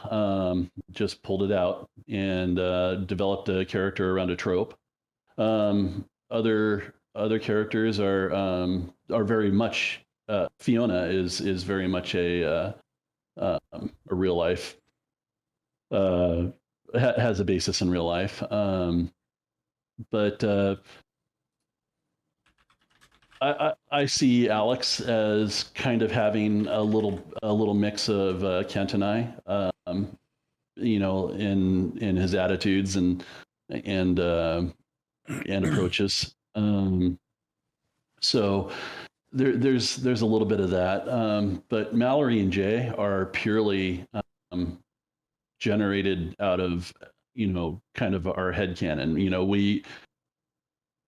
Just pulled it out and developed a character around a trope. Other characters are very much Fiona is very much a real life has a basis in real life. But I see Alex as kind of having a little mix of Kent and I, in his attitudes and approaches. So there's a little bit of that. But Mallory and Jay are purely generated out of kind of our headcanon. We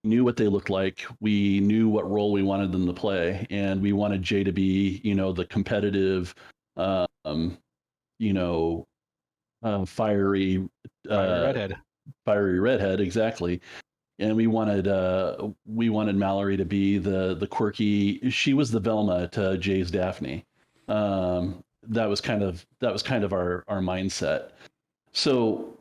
knew what they looked like. We knew what role we wanted them to play, and we wanted Jay to be the competitive you know, fiery redhead. fiery redhead, exactly. And we wanted Mallory to be the quirky. She was the Velma to Jay's Daphne. That was kind of our mindset. So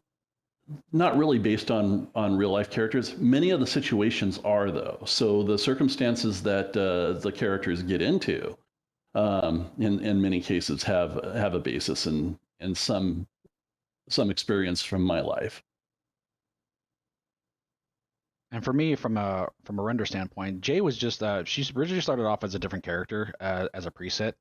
not really based on real life characters. Many of the situations are, though. So the circumstances that the characters get into, in many cases, have a basis in some experience from my life. And for me, from a render standpoint, Jay was just she's originally started off as a different character as a preset,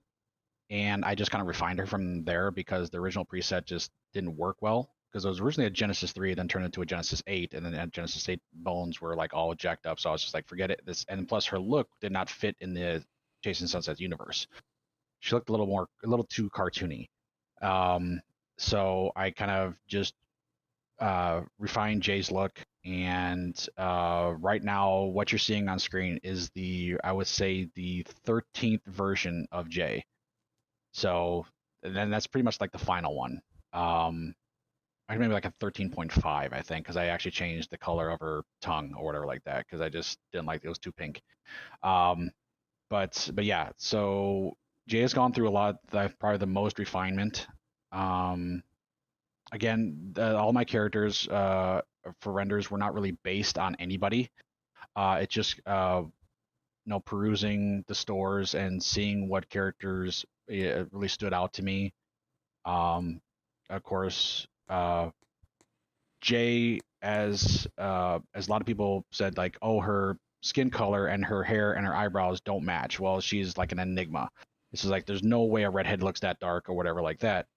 and I just kind of refined her from there because the original preset just didn't work well because it was originally a Genesis 3, then turned into a Genesis 8, and then at Genesis 8 bones were like all jacked up. So I was just like, forget it. This, and plus her look did not fit in the Chasing Sunset universe. She looked a little too cartoony. So I kind of just refined Jay's look, and right now what you're seeing on screen is I would say the 13th version of Jay. So then that's pretty much like the final one. Maybe like a 13.5, I think, because I actually changed the color of her tongue or whatever like that because I just didn't like it. It was too pink. But yeah, so Jay has gone through a lot. Probably the most refinement. Again, all my characters for renders were not really based on anybody. It just perusing the stores and seeing what characters really stood out to me. Of course, Jay, as a lot of people said, like, oh, her skin color and her hair and her eyebrows don't match. Well, she's like an enigma. This is like, there's no way a redhead looks that dark or whatever like that.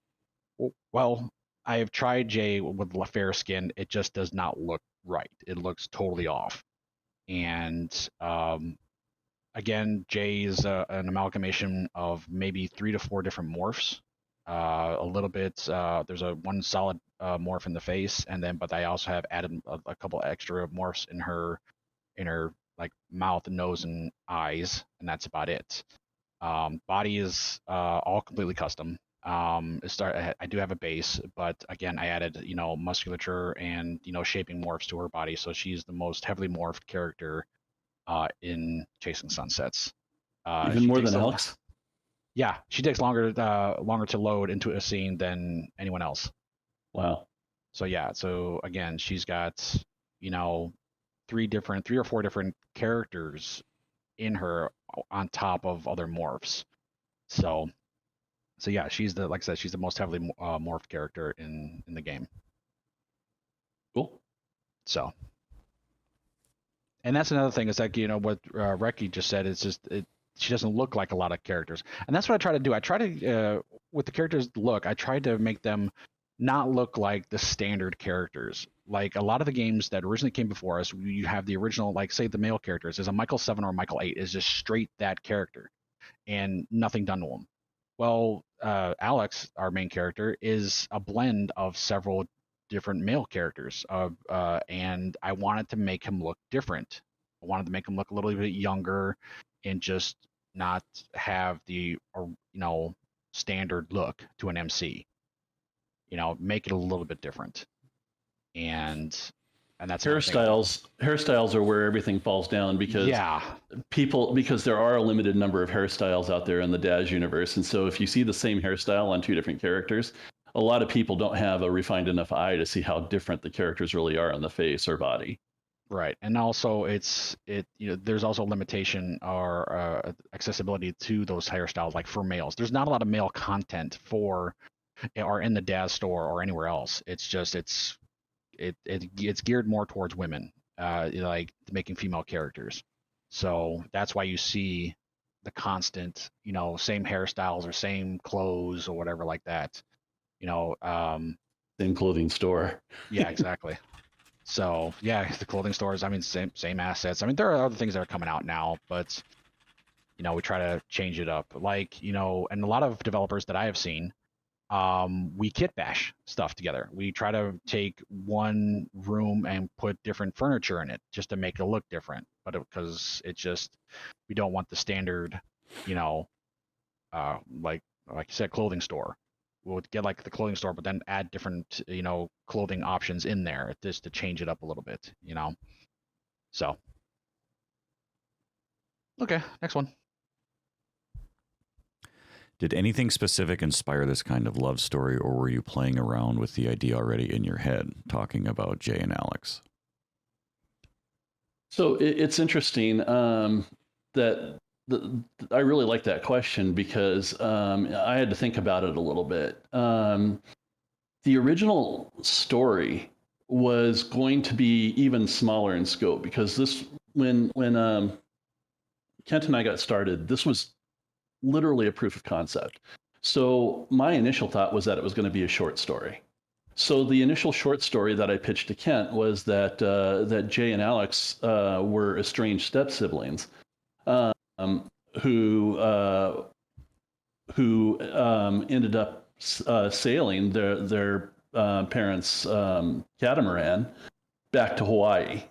Well, I've tried Jay with fair skin. It just does not look right. It looks totally off. And again, Jay is an amalgamation of maybe 3 to 4 different morphs. A little bit. There's one solid morph in the face, but I also have added a couple extra morphs in her like mouth, nose, and eyes, and that's about it. Body is all completely custom. I do have a base, but again, I added musculature and shaping morphs to her body, so she's the most heavily morphed character in Chasing Sunsets. Even more than Alex. Yeah, she takes longer to load into a scene than anyone else. Wow. So yeah, so again, she's got 3 or 4 different characters in her on top of other morphs. So yeah, like I said, she's the most heavily morphed character in the game. Cool. So, and that's another thing is like what Reki just said. It's just she doesn't look like a lot of characters, and that's what I try to do. I try to with the characters look, I try to make them not look like the standard characters. Like a lot of the games that originally came before us, you have the original, like say the male characters. There's a Michael 7 or Michael 8 is just straight that character, and nothing done to him. Well, Alex, our main character, is a blend of several different male characters, and I wanted to make him look different. I wanted to make him look a little bit younger, and just not have the standard look to an MC. Make it a little bit different, and that's hairstyles are where everything falls down because there are a limited number of hairstyles out there in the Daz universe, and so if you see the same hairstyle on 2 different characters, a lot of people don't have a refined enough eye to see how different the characters really are on the face or body. Right, and also there's also limitation or accessibility to those hairstyles. Like for males, there's not a lot of male content or in the Daz store or anywhere else. It's just it's geared more towards women, like making female characters. So that's why you see the constant, same hairstyles or same clothes or whatever like that. Same clothing store. Yeah, exactly. So yeah, the clothing stores. I mean, same assets. I mean, there are other things that are coming out now, but we try to change it up. Like and a lot of developers that I have seen, we kit bash stuff together. We try to take one room and put different furniture in it just to make it look different. But because we don't want the standard, like you said, clothing store. we'll get like the clothing store, but then add different, clothing options in there just to change it up a little bit, So, okay, next one. Did anything specific inspire this kind of love story, or were you playing around with the idea already in your head, talking about Jay and Alex? So it's interesting that I really like that question because I had to think about it a little bit. The original story was going to be even smaller in scope because when Kent and I got started, this was literally a proof of concept. So my initial thought was that it was going to be a short story. So the initial short story that I pitched to Kent was that that Jay and Alex were estranged step siblings who ended up sailing their parents' catamaran back to Hawaii,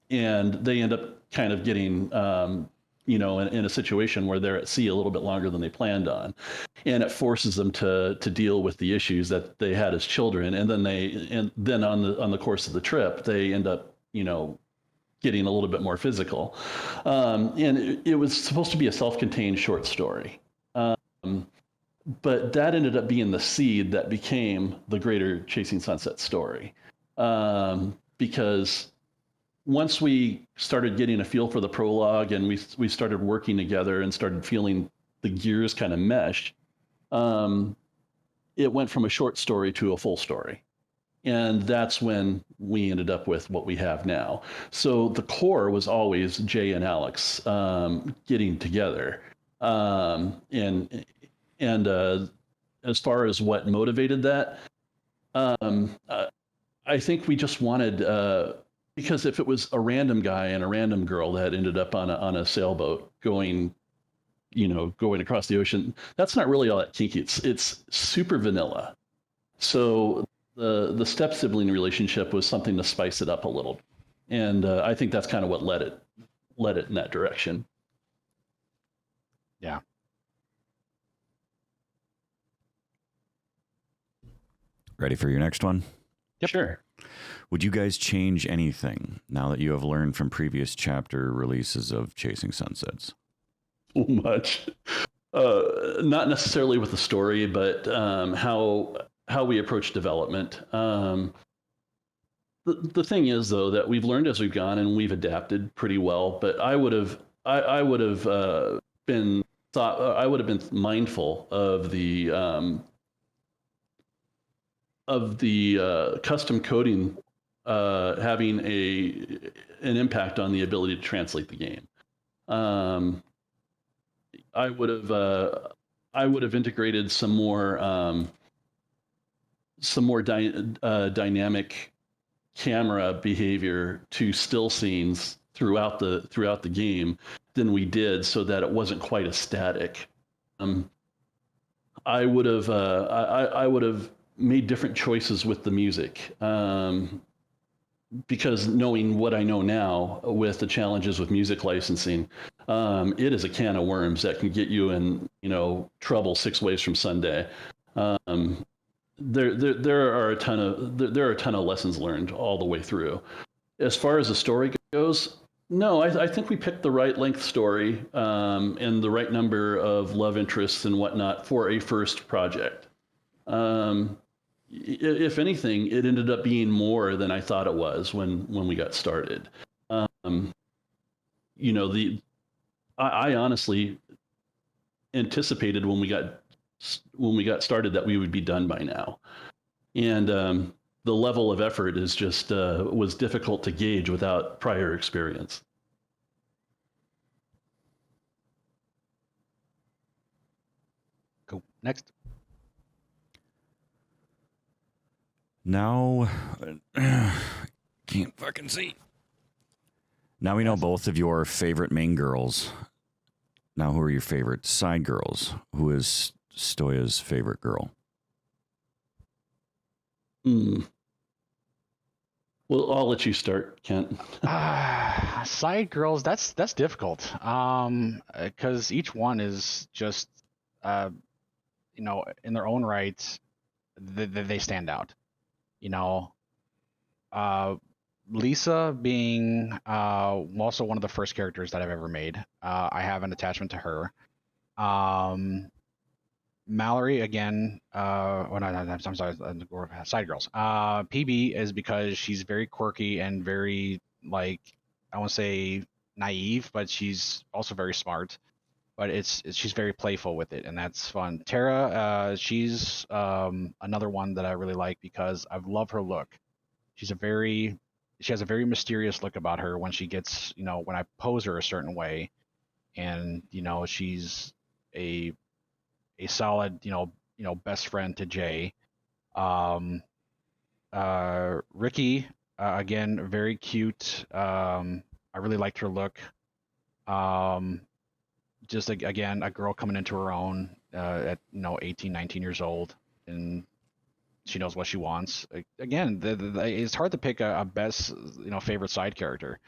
and they end up kind of getting in a situation where they're at sea a little bit longer than they planned on, and it forces them to deal with the issues that they had as children, and then on the course of the trip they end up getting a little bit more physical, and it was supposed to be a self-contained short story, but that ended up being the seed that became the greater Chasing Sunset story, because once we started getting a feel for the prologue and we started working together and started feeling the gears kind of mesh, it went from a short story to a full story. And that's when we ended up with what we have now. So the core was always Jay and Alex getting together. And as far as what motivated that, I think we just wanted, because if it was a random guy and a random girl that ended up on a sailboat going across the ocean, that's not really all that kinky. It's super vanilla. So the step sibling relationship was something to spice it up a little, and I think that's kind of what led it in that direction. Yeah. Ready for your next one? Yep. Sure. Would you guys change anything now that you have learned from previous chapter releases of Chasing Sunsets? So much. Not necessarily with the story, but how we approach development. The thing is, though, that we've learned as we've gone and we've adapted pretty well. But I would have been mindful of the custom coding having an impact on the ability to translate the game. I would have integrated some more dynamic camera behavior to still scenes throughout the game than we did, so that it wasn't quite as static. I would have made different choices with the music, because knowing what I know now with the challenges with music licensing, it is a can of worms that can get you in trouble 6 ways from Sunday. There are a ton of lessons learned all the way through. As far as the story goes, no, I think we picked the right length story and the right number of love interests and whatnot for a first project. If anything, it ended up being more than I thought it was when we got started. I honestly anticipated when we got started that we would be done by now, and the level of effort is just was difficult to gauge without prior experience. Cool. Next. Now, can't fucking see. Now we know both of your favorite main girls. Now, who are your favorite side girls? Who is Stoya's favorite girl? Well, I'll let you start, Kent. Side girls, that's difficult. Because each one is just in their own rights, they stand out. Lisa being also one of the first characters that I've ever made. I have an attachment to her. Mallory again. Well, no, I'm sorry. Side girls. PB is because she's very quirky and very I won't say naive, but she's also very smart. But she's very playful with it, and that's fun. Tara, she's another one that I really like because I love her look. She has a very mysterious look about her when she gets, when I pose her a certain way, and she's a solid, best friend to Jay. Ricky, again, very cute. I really liked her look. Just again, a girl coming into her own at 18, 19 years old, and she knows what she wants. Again, it's hard to pick a best favorite side character.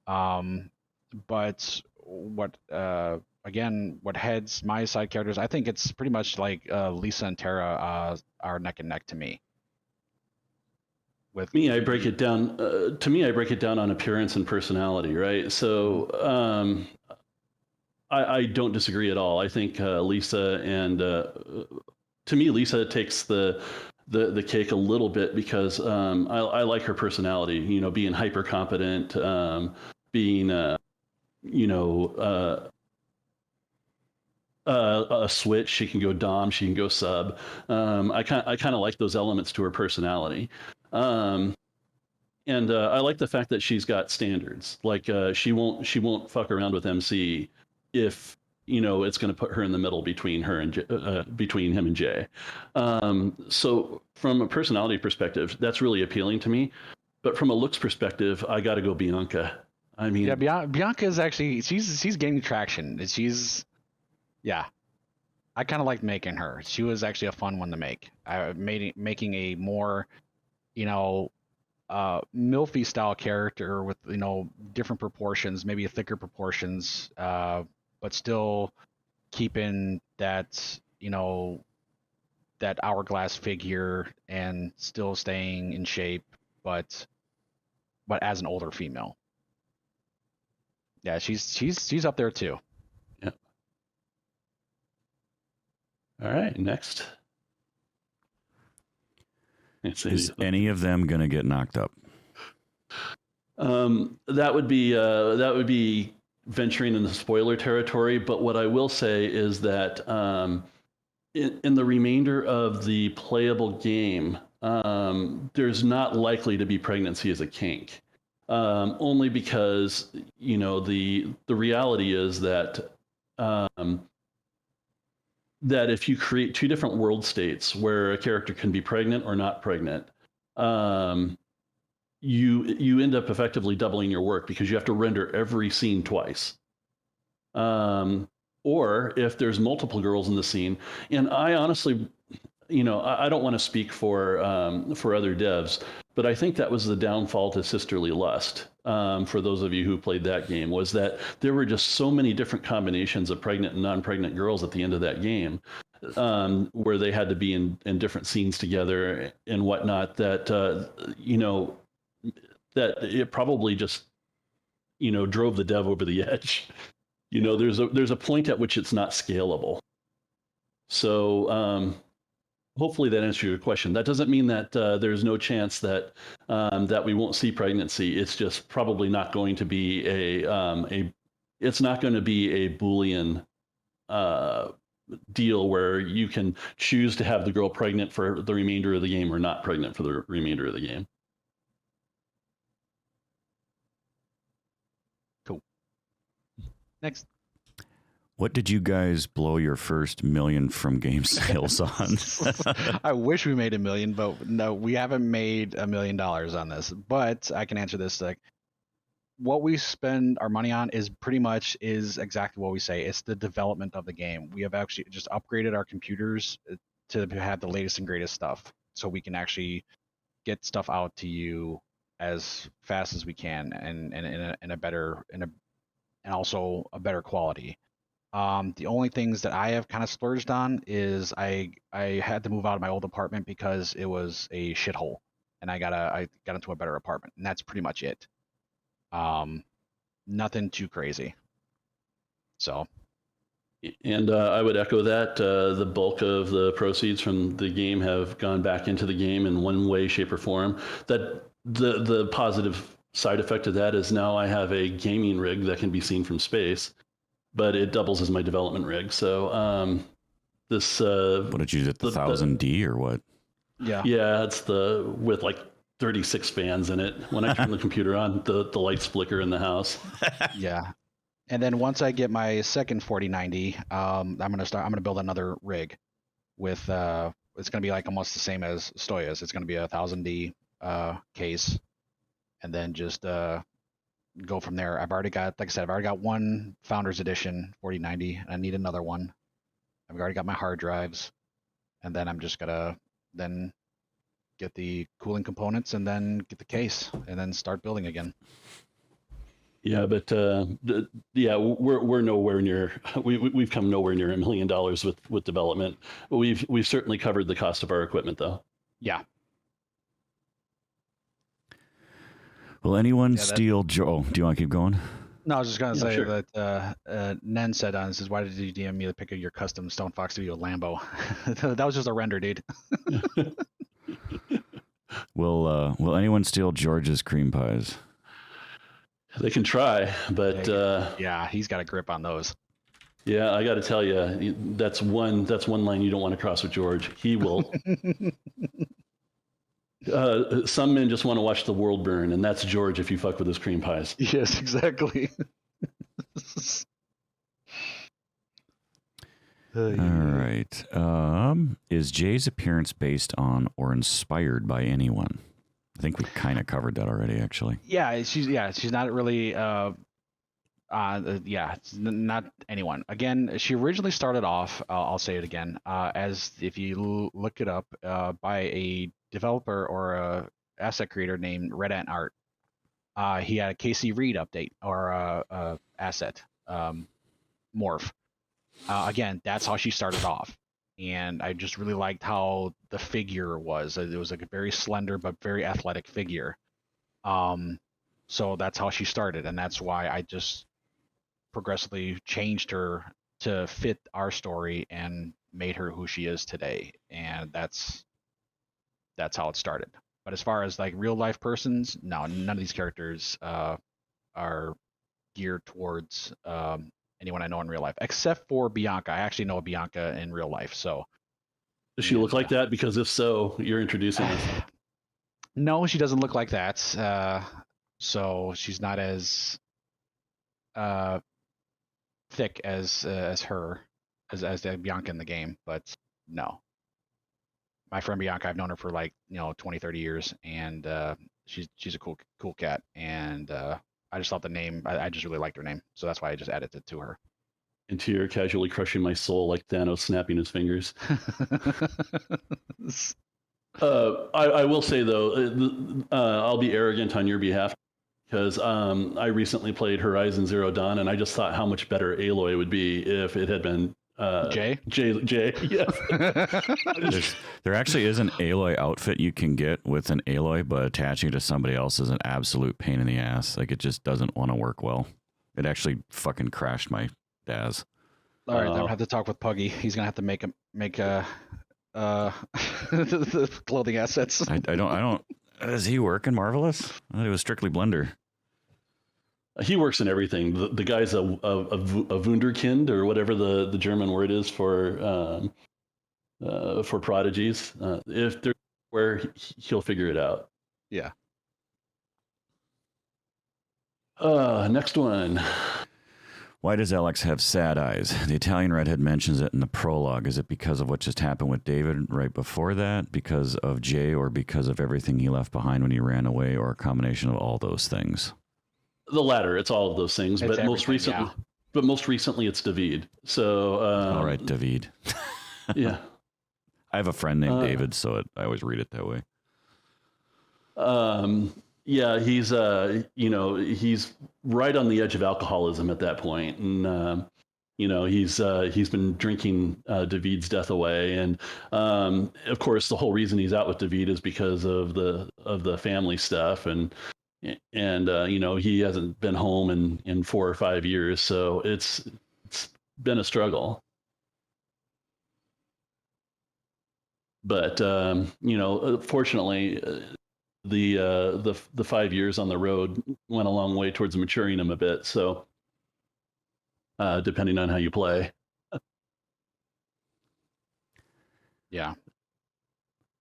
But what what heads my side characters, I think it's pretty much like Lisa and Tara are neck and neck to me. With me, I break it down. To me, I break it down on appearance and personality, right? So I don't disagree at all. I think Lisa and to me, Lisa takes the cake a little bit because I like her personality. Being hyper competent, being a switch. She can go dom. She can go sub. I kind of like those elements to her personality. And I like the fact that she's got standards. Like she won't fuck around with MC if it's going to put her in the middle between her and between him and Jay. So from a personality perspective, that's really appealing to me. But from a looks perspective, I got to go Bianca. I mean, yeah, Bianca is actually she's gaining traction. I kind of liked making her. She was actually a fun one to make. Making a more milfy style character with different proportions, maybe thicker proportions, but still keeping that that hourglass figure and still staying in shape, but as an older female. Yeah, she's up there too. Yeah. All right, next. Is any of them going to get knocked up? That would be venturing into spoiler territory. But what I will say is that in the remainder of the playable game, there's not likely to be pregnancy as a kink. Only because the reality is that that if you create two different world states where a character can be pregnant or not pregnant, you end up effectively doubling your work because you have to render every scene twice. Or if there's multiple girls in the scene, and I honestly, I don't want to speak for other devs, but I think that was the downfall to Sisterly Lust. For those of you who played that game, was that there were just so many different combinations of pregnant and non-pregnant girls at the end of that game, where they had to be in different scenes together and whatnot. That that it probably just drove the dev over the edge. There's a point at which it's not scalable. So hopefully that answers your question. That doesn't mean that there's no chance that that we won't see pregnancy. It's just probably not going to be it's not going to be a Boolean deal where you can choose to have the girl pregnant for the remainder of the game or not pregnant for the remainder of the game. Cool. Next. What did you guys blow your first $1 million from game sales on? I wish we made $1 million, but no, we haven't made $1 million on this. But I can answer this. Like, what we spend our money on is exactly what we say. It's the development of the game. We have actually just upgraded our computers to have the latest and greatest stuff, so we can actually get stuff out to you as fast as we can, and in a better and also a better quality. The only things that I have kind of splurged on is I had to move out of my old apartment because it was a shithole, and I got into a better apartment, and that's pretty much it. Nothing too crazy. So. And I would echo that. The bulk of the proceeds from the game have gone back into the game in one way, shape, or form. That the positive side effect of that is now I have a gaming rig that can be seen from space, but it doubles as my development rig. So this. What did you do? The 1000D or what? Yeah. Yeah, it's the with like 36 fans in it. When I turn the computer on, the lights flicker in the house. Yeah. And then once I get my second 4090, I'm gonna build another rig with it's gonna be like almost the same as Stoya's. It's gonna be a 1000D case, and then just go from there. I've already got, like I said, I've already got one Founders Edition 4090, and I need another one. I've already got my hard drives, and then I'm just gonna then get the cooling components and then get the case and then start building again. Yeah, but we're nowhere near. We've come nowhere near $1 million with development. We've certainly covered the cost of our equipment, though. Yeah. Will anyone steal Joe? Do you want to keep going? No, I was just gonna say sure. that Nen said on this is why did you DM me to pick your custom Stone Fox to be a Lambo? That was just a render, dude. Will anyone steal George's cream pies? They can try, but yeah, he's got a grip on those. Yeah, I got to tell you, that's one line you don't want to cross with George. He will. Some men just want to watch the world burn, and that's George if you fuck with his cream pies. Yes, exactly. All right. Is Jay's appearance based on or inspired by anyone? I think we kind of covered that already, actually. Yeah, she's not really it's not anyone. Again, she originally started off, I'll say it again, as if you look it up, by a developer or a asset creator named Red Ant Art. He had a KC Reed update or asset morph. Again, that's how she started off. And I just really liked how the figure was. It was like a very slender but very athletic figure. So that's how she started, and that's why I just progressively changed her to fit our story and made her who she is today. And that's how it started. But as far as like real life persons, no, none of these characters are geared towards anyone I know in real life, except for Bianca. I actually know Bianca in real life. So does she look like that? Because if so, you're introducing us. No, she doesn't look like that. So she's not as thick as her, as Bianca in the game. But no, my friend Bianca, I've known her for like 20, 30 years, and she's a cool cat. And I just thought the name, I just really liked her name, so that's why I just added it to her. Kentyrr casually crushing my soul like Thanos snapping his fingers. I will say though, I'll be arrogant on your behalf because I recently played Horizon Zero Dawn, and I just thought how much better Aloy would be if it had been Jay. Yes. There actually is an Aloy outfit you can get with an Aloy, but attaching it to somebody else is an absolute pain in the ass. Like, it just doesn't want to work well. It actually fucking crashed my Daz. All right, I have to talk with Puggy. He's gonna have to make the clothing assets. I don't. Is he working Marvelous? I thought it was strictly Blender. He works in everything. The guy's a wunderkind, or whatever the German word is for prodigies. If they're where he'll figure it out. Yeah. Next one. Why does Alex have sad eyes? The Italian redhead mentions it in the prologue. Is it because of what just happened with David right before that? Because of Jay, or because of everything he left behind when he ran away, or a combination of all those things? The latter. It's all of those things, It's but most recently, it's David. So all right, David. Yeah, I have a friend named David, so I always read it that way. Yeah, he's he's right on the edge of alcoholism at that point, and he's been drinking David's death away, and of course the whole reason he's out with David is because of the family stuff, and he hasn't been home in 4 or 5 years, so it's been a struggle. But fortunately, the 5 years on the road went a long way towards maturing him a bit. So depending on how you play. Yeah.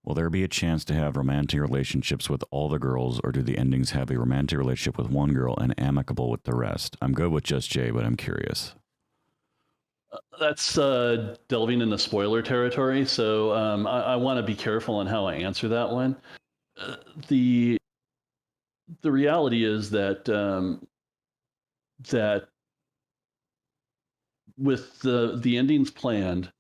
Will there be a chance to have romantic relationships with all the girls, or do the endings have a romantic relationship with one girl and amicable with the rest? I'm good with just Jay, but I'm curious. That's delving into spoiler territory, so I want to be careful on how I answer that one. The reality is that that with the endings planned,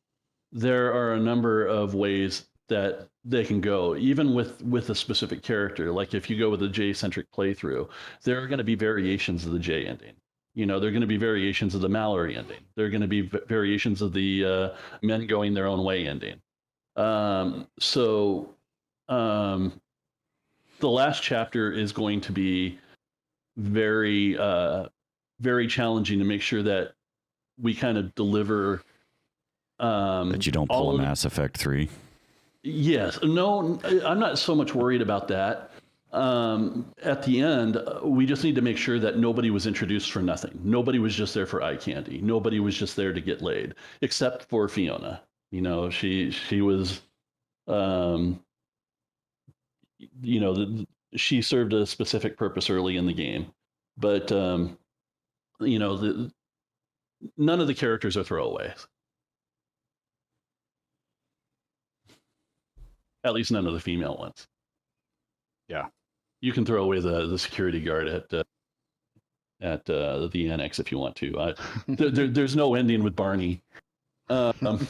there are a number of ways that they can go, even with a specific character. Like if you go with a J-centric playthrough, there are going to be variations of the J ending. There are going to be variations of the Mallory ending. There are going to be variations of the men going their own way ending. So the last chapter is going to be very, very challenging to make sure that we kind of deliver. That you don't pull a Mass Effect 3? Yes. No, I'm not so much worried about that. At the end, we just need to make sure that nobody was introduced for nothing. Nobody was just there for eye candy. Nobody was just there to get laid, except for Fiona. She was, she served a specific purpose early in the game, but none of the characters are throwaways. At least none of the female ones. Yeah. You can throw away the security guard at the annex if you want to. There's no ending with Barney. None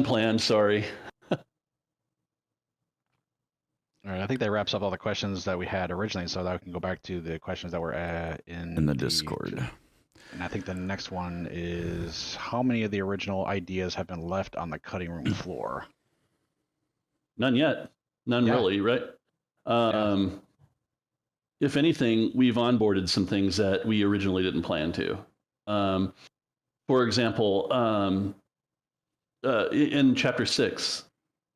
planned. Sorry. All right. I think that wraps up all the questions that we had originally, so that we can go back to the questions that were in the Discord. And I think the next one is, how many of the original ideas have been left on the cutting room floor? None yet. None really, right? If anything, we've onboarded some things that we originally didn't plan to. For example, in Chapter 6,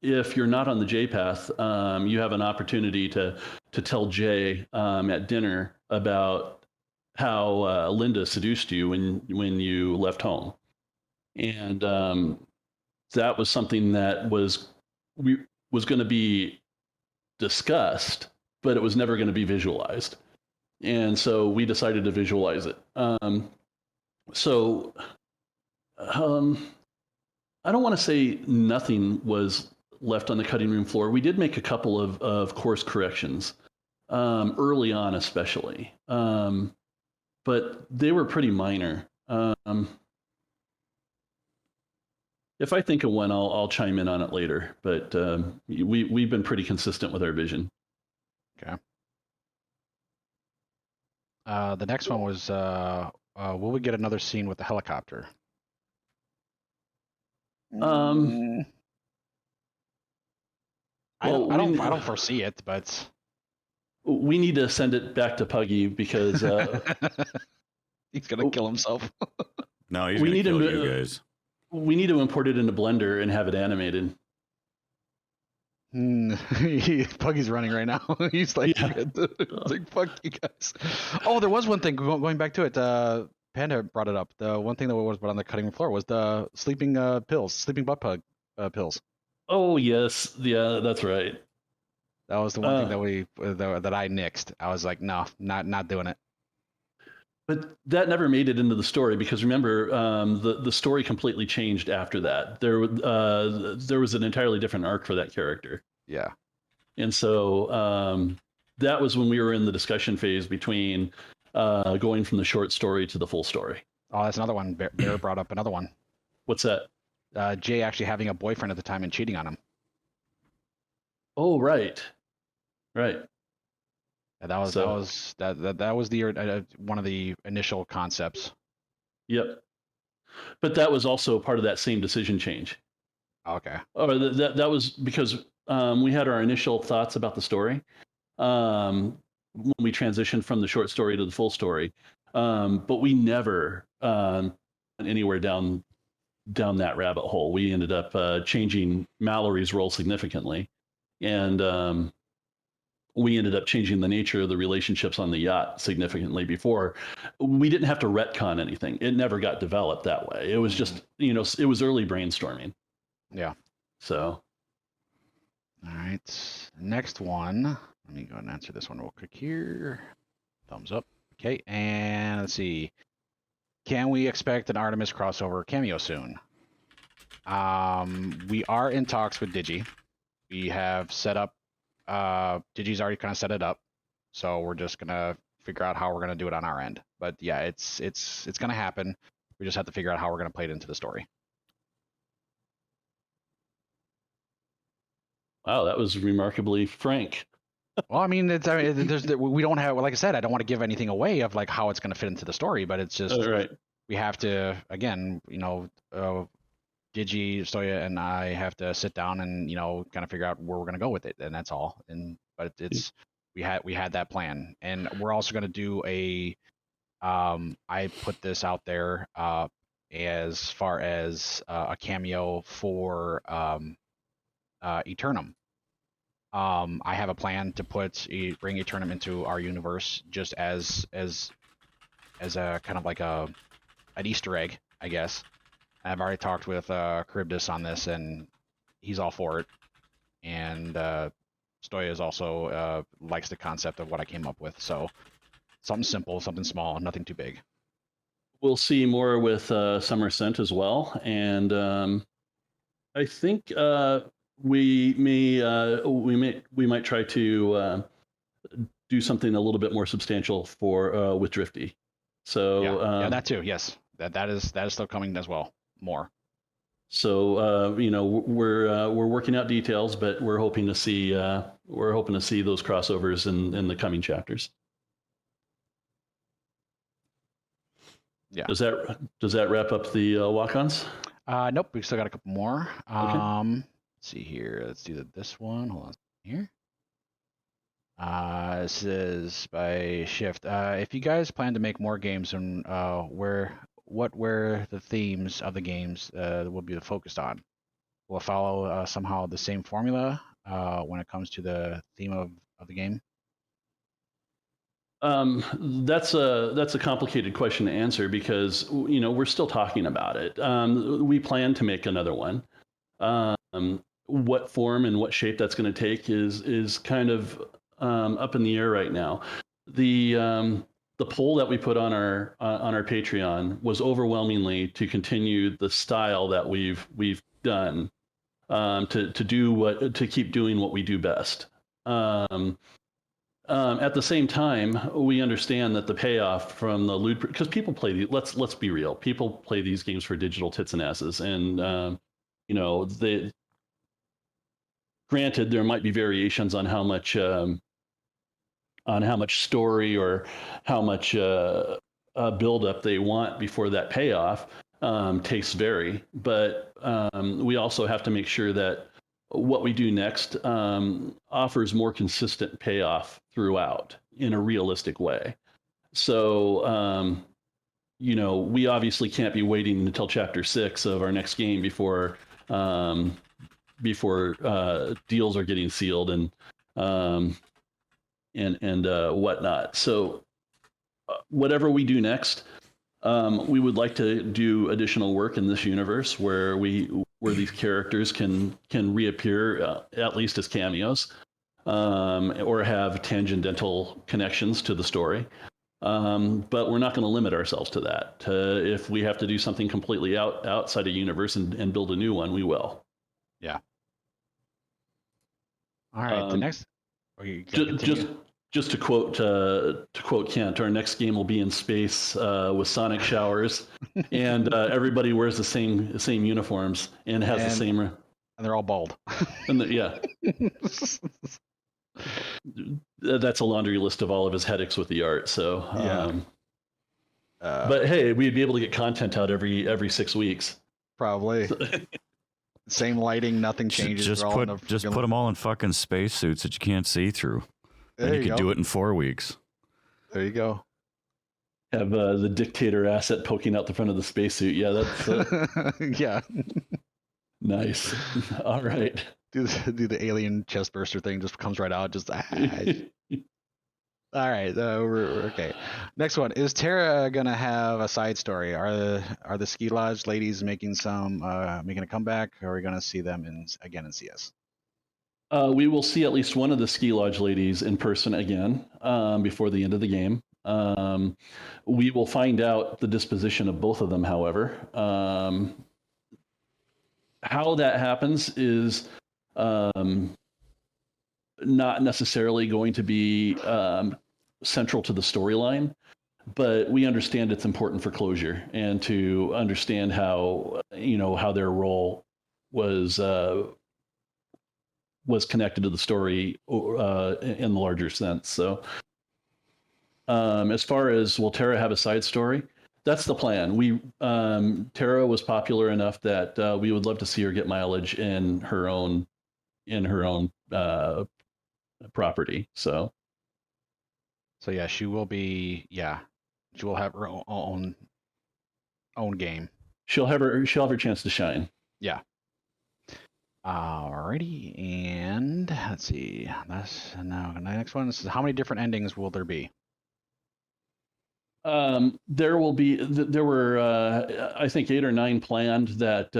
if you're not on the J path, you have an opportunity to tell Jay at dinner about how Linda seduced you when you left home, and that was something that was going to be discussed, but it was never going to be visualized, and so we decided to visualize it. I don't want to say nothing was left on the cutting room floor. We did make a couple of course corrections early on, especially. But they were pretty minor. If I think of one, I'll chime in on it later. But we've been pretty consistent with our vision. Okay. The next one was, will we get another scene with the helicopter? I don't foresee it, but we need to send it back to Puggy because he's gonna kill himself. No, he's gonna kill you guys. We need to import it into Blender and have it animated. Puggy's running right now. He's like, like, fuck you guys. Oh, there was one thing going back to it. Panda brought it up. The one thing that was put on the cutting room floor was the sleeping pills, sleeping butt plug pills. Oh yes, yeah, that's right. That was the one thing that I nixed. I was like, no, not doing it. But that never made it into the story because remember, the story completely changed after that. There was an entirely different arc for that character. Yeah. And so that was when we were in the discussion phase between going from the short story to the full story. Oh, that's another one. Bear brought up another one. What's that? Jay actually having a boyfriend at the time and cheating on him. Oh, right. Right. Yeah, that was the one of the initial concepts. Yep. But that was also part of that same decision change. Okay. Or that was because we had our initial thoughts about the story when we transitioned from the short story to the full story, but we never went anywhere down that rabbit hole. We ended up changing Mallory's role significantly, and we ended up changing the nature of the relationships on the yacht significantly. Before, we didn't have to retcon anything. It never got developed that way. It was just, it was early brainstorming. Yeah. So. All right. Next one. Let me go ahead and answer this one real quick here. Thumbs up. Okay. And let's see. Can we expect an Artemis crossover cameo soon? We are in talks with Digi. We have set up, Digi's already kind of set it up. So we're just going to figure out how we're going to do it on our end. But yeah, it's going to happen. We just have to figure out how we're going to play it into the story. Wow, that was remarkably frank. Well, I mean, we don't have, like I said, I don't want to give anything away of like how it's going to fit into the story, but it's just, right. We have to, again, Digi, Stoya, and I have to sit down and, kind of figure out where we're going to go with it. And that's all. But we had that plan, and we're also going to do I put this out there, as far as a cameo for, Eternum. I have a plan to bring Eternum into our universe just as a kind of like an Easter egg, I guess. I've already talked with Charybdis on this, and he's all for it. And Stoya is also likes the concept of what I came up with. So something simple, something small, nothing too big. We'll see more with Summer Scent as well, and I think we might try to do something a little bit more substantial for with Drifty. So yeah, that too. Yes, that is still coming as well. More. So we're working out details, but we're hoping to see those crossovers in the coming chapters. Yeah. Does that wrap up the walk-ons? Nope, we still got a couple more. Okay. Let's see here. Let's do this one. Hold on here. This is by Shift. If you guys plan to make more games, and what were the themes of the games will be focused on? Will it follow somehow the same formula when it comes to the theme of the game? That's a complicated question to answer because we're still talking about it. We plan to make another one. What form and what shape that's going to take is kind of up in the air right now. The poll that we put on our Patreon was overwhelmingly to continue the style that we've done, to keep doing what we do best. At the same time, we understand that the payoff from the loot, because people play let's be real, people play these games for digital tits and asses, and granted, there might be variations on how much story or how much buildup they want before that payoff. Tastes vary, but we also have to make sure that what we do next offers more consistent payoff throughout in a realistic way. So, we obviously can't be waiting until chapter 6 of our next game before deals are getting sealed and whatnot. So whatever we do next, we would like to do additional work in this universe where these characters can reappear at least as cameos, or have tangential connections to the story. But we're not going to limit ourselves to that. If we have to do something completely outside a universe and build a new one, we will. Yeah. All right. The next. Just to quote Kent, our next game will be in space with sonic showers, and everybody wears the same uniforms and has the same. And they're all bald. Yeah. That's a laundry list of all of his headaches with the art. So But hey, we'd be able to get content out every 6 weeks. Probably. Same lighting, nothing changes. Just put them all in fucking spacesuits that you can't see through. Then you could do it in 4 weeks. There you go. Have the dictator asset poking out the front of the spacesuit. Yeah, that's yeah. Nice. All right. Do the alien chest burster thing, just comes right out. Just all right. We're okay. Next one, is Terra gonna have a side story? Are the ski lodge ladies making a comeback? Or are we gonna see them again in CS? We will see at least one of the ski lodge ladies in person again before the end of the game. We will find out the disposition of both of them, however. How that happens is not necessarily going to be central to the storyline, but we understand it's important for closure and to understand how their role was connected to the story in the larger sense. So as far as will Terra have a side story, that's the plan. Terra was popular enough that we would love to see her get mileage in her own property. So yeah, she will have her own game. She'll have her chance to shine. Yeah. Alrighty, and let's see. Now the next one is, how many different endings will there be? There were I think 8 or 9 planned that,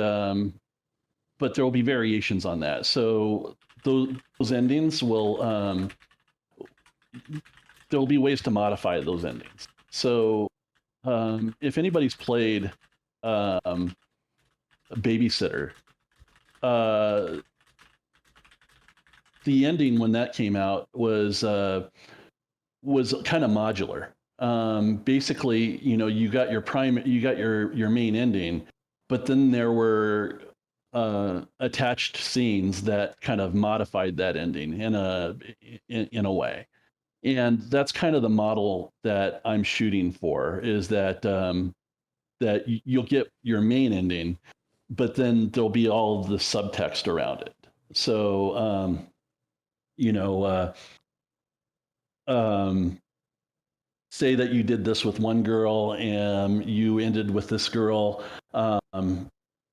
but there will be variations on that. So those endings will there will be ways to modify those endings. So if anybody's played Babysitter, the ending when that came out was kind of modular. Basically, you got your main ending, but then there were attached scenes that kind of modified that ending in a way. And that's kind of the model that I'm shooting for, is that that you'll get your main ending, but then there'll be all the subtext around it. So, say that you did this with one girl and you ended with this girl.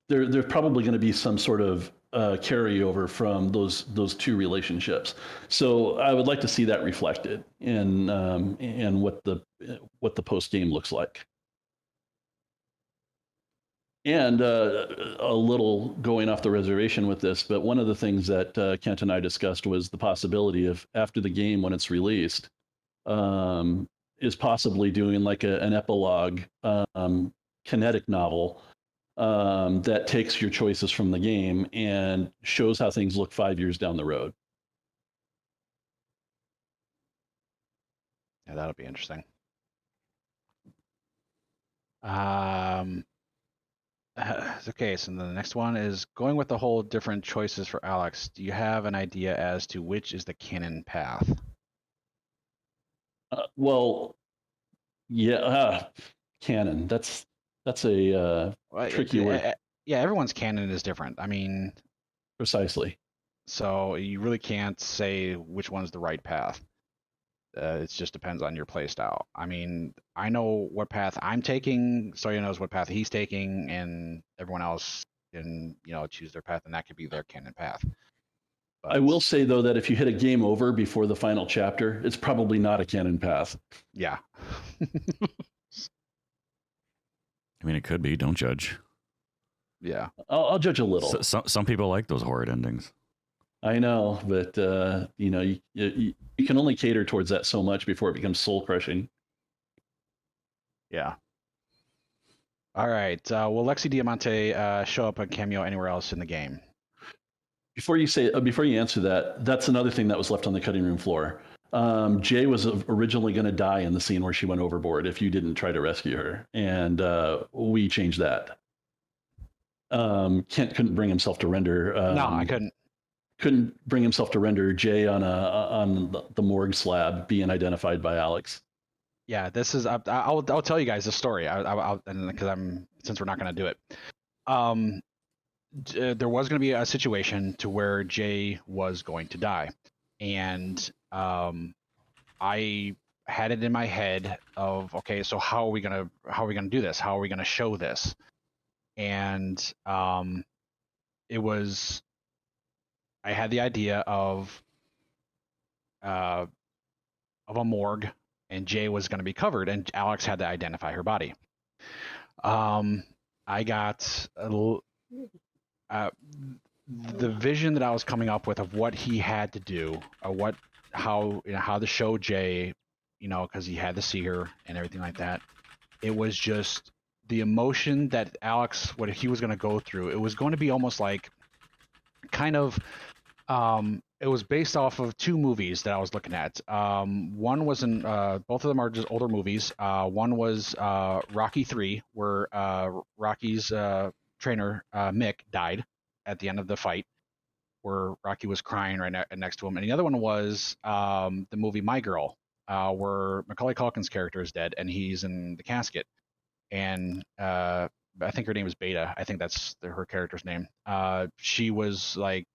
There's probably going to be some sort of carryover from those two relationships. So I would like to see that reflected in what the post game looks like. And a little going off the reservation with this, but one of the things that Kent and I discussed was the possibility of, after the game, when it's released, is possibly doing like an epilogue kinetic novel that takes your choices from the game and shows how things look 5 years down the road. Yeah, that'll be interesting. Okay, so the next one is going with the whole different choices for Alex. Do you have an idea as to which is the canon path? Well, yeah, canon. That's a tricky word. Yeah, everyone's canon is different. I mean, precisely. So you really can't say which one's the right path. It just depends on your play style. I mean, I know what path I'm taking. Stoya knows what path he's taking, and everyone else can, choose their path, and that could be their canon path. But I will say, though, that if you hit a game over before the final chapter, it's probably not a canon path. Yeah. I mean, it could be. Don't judge. Yeah. I'll judge a little. Some people like those horrid endings. I know, but you can only cater towards that so much before it becomes soul crushing. Yeah. All right. Will Lexi Diamante show up on Cameo anywhere else in the game? Before you answer that, that's another thing that was left on the cutting room floor. Jay was originally going to die in the scene where she went overboard if you didn't try to rescue her, and we changed that. Kent couldn't bring himself to render. No, I couldn't. Couldn't bring himself to render Jay on the morgue slab being identified by Alex. Yeah, this is. I'll tell you guys the story. I'll and because since we're not going to do it. There was going to be a situation to where Jay was going to die, and I had it in my head of, okay, so how are we gonna do this? How are we gonna show this? And it was, I had the idea of a morgue, and Jay was going to be covered, and Alex had to identify her body. I got the vision that I was coming up with of what he had to do, or how to show Jay, because he had to see her and everything like that. It was just the emotion that Alex, what he was going to go through. It was going to be almost like kind of. It was based off of two movies that I was looking at. One was both of them are just older movies. One was Rocky 3, where Rocky's trainer Mick died at the end of the fight, where Rocky was crying right next to him. And the other one was the movie My Girl, where Macaulay Culkin's character is dead and he's in the casket. And I think her name is Beta. I think that's her character's name. She was like,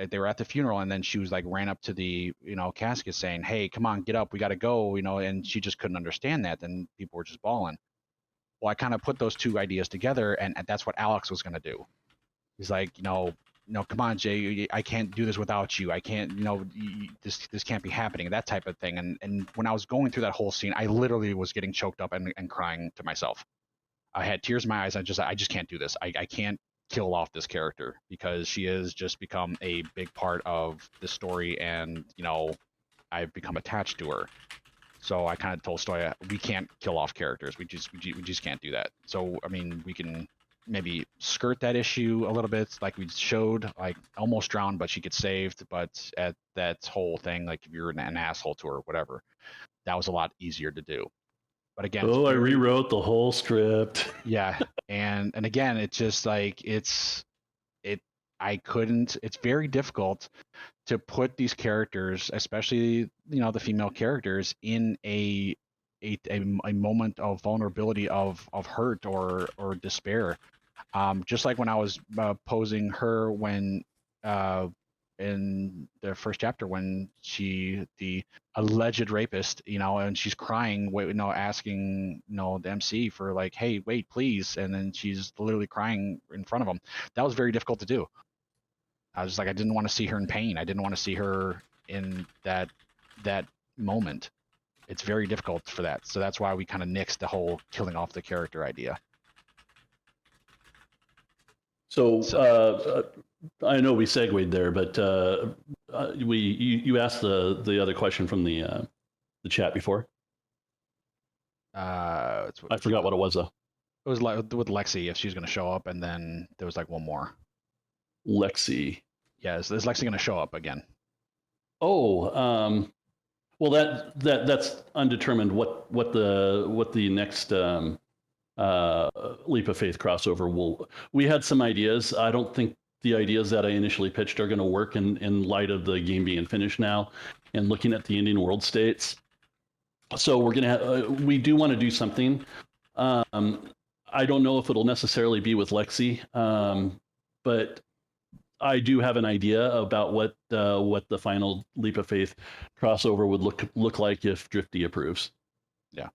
they were at the funeral, and then she was like, ran up to the casket saying, "Hey, come on, get up, we got to go," and she just couldn't understand that. Then people were just bawling. Well, I kind of put those two ideas together, and that's what Alex was going to do. He's like, no, come on, Jay, I can't do this without you. I can't, this can't be happening, that type of thing. And when I was going through that whole scene, I literally was getting choked up and crying to myself. I had tears in my eyes. I just can't do this. I can't kill off this character, because she has just become a big part of the story, and I've become attached to her. So I kind of told Stoya, we can't kill off characters. We just can't do that. So I mean, we can maybe skirt that issue a little bit, like we showed, like almost drowned, but she gets saved. But at that whole thing, like if you're an asshole to her, whatever, that was a lot easier to do. But again, I rewrote the whole script. Yeah, and again, it's just like I couldn't. It's very difficult to put these characters, especially the female characters, in a moment of vulnerability, of hurt or despair. Just like when I was posing her when in the first chapter, when the alleged rapist, and she's crying, asking, the MC for like, "Hey, wait, please," and then she's literally crying in front of him. That was very difficult to do. I was just like, I didn't want to see her in pain. I didn't want to see her in that moment. It's very difficult for that. So that's why we kind of nixed the whole killing off the character idea. So I know we segued there, but you asked the other question from the chat before. I forgot what it was though. It was like with Lexi, if she's going to show up, and then there was like one more. Lexi. Yeah, is Lexi going to show up again? Oh, well, that's undetermined. What the next Leap of Faith crossover will. We had some ideas. I don't think the ideas that I initially pitched are going to work in light of the game being finished now and looking at the Indian world states. So we're gonna we do want to do something. I don't know if it'll necessarily be with Lexi, but I do have an idea about what the final Leap of Faith crossover would look like if Drifty approves. Yeah.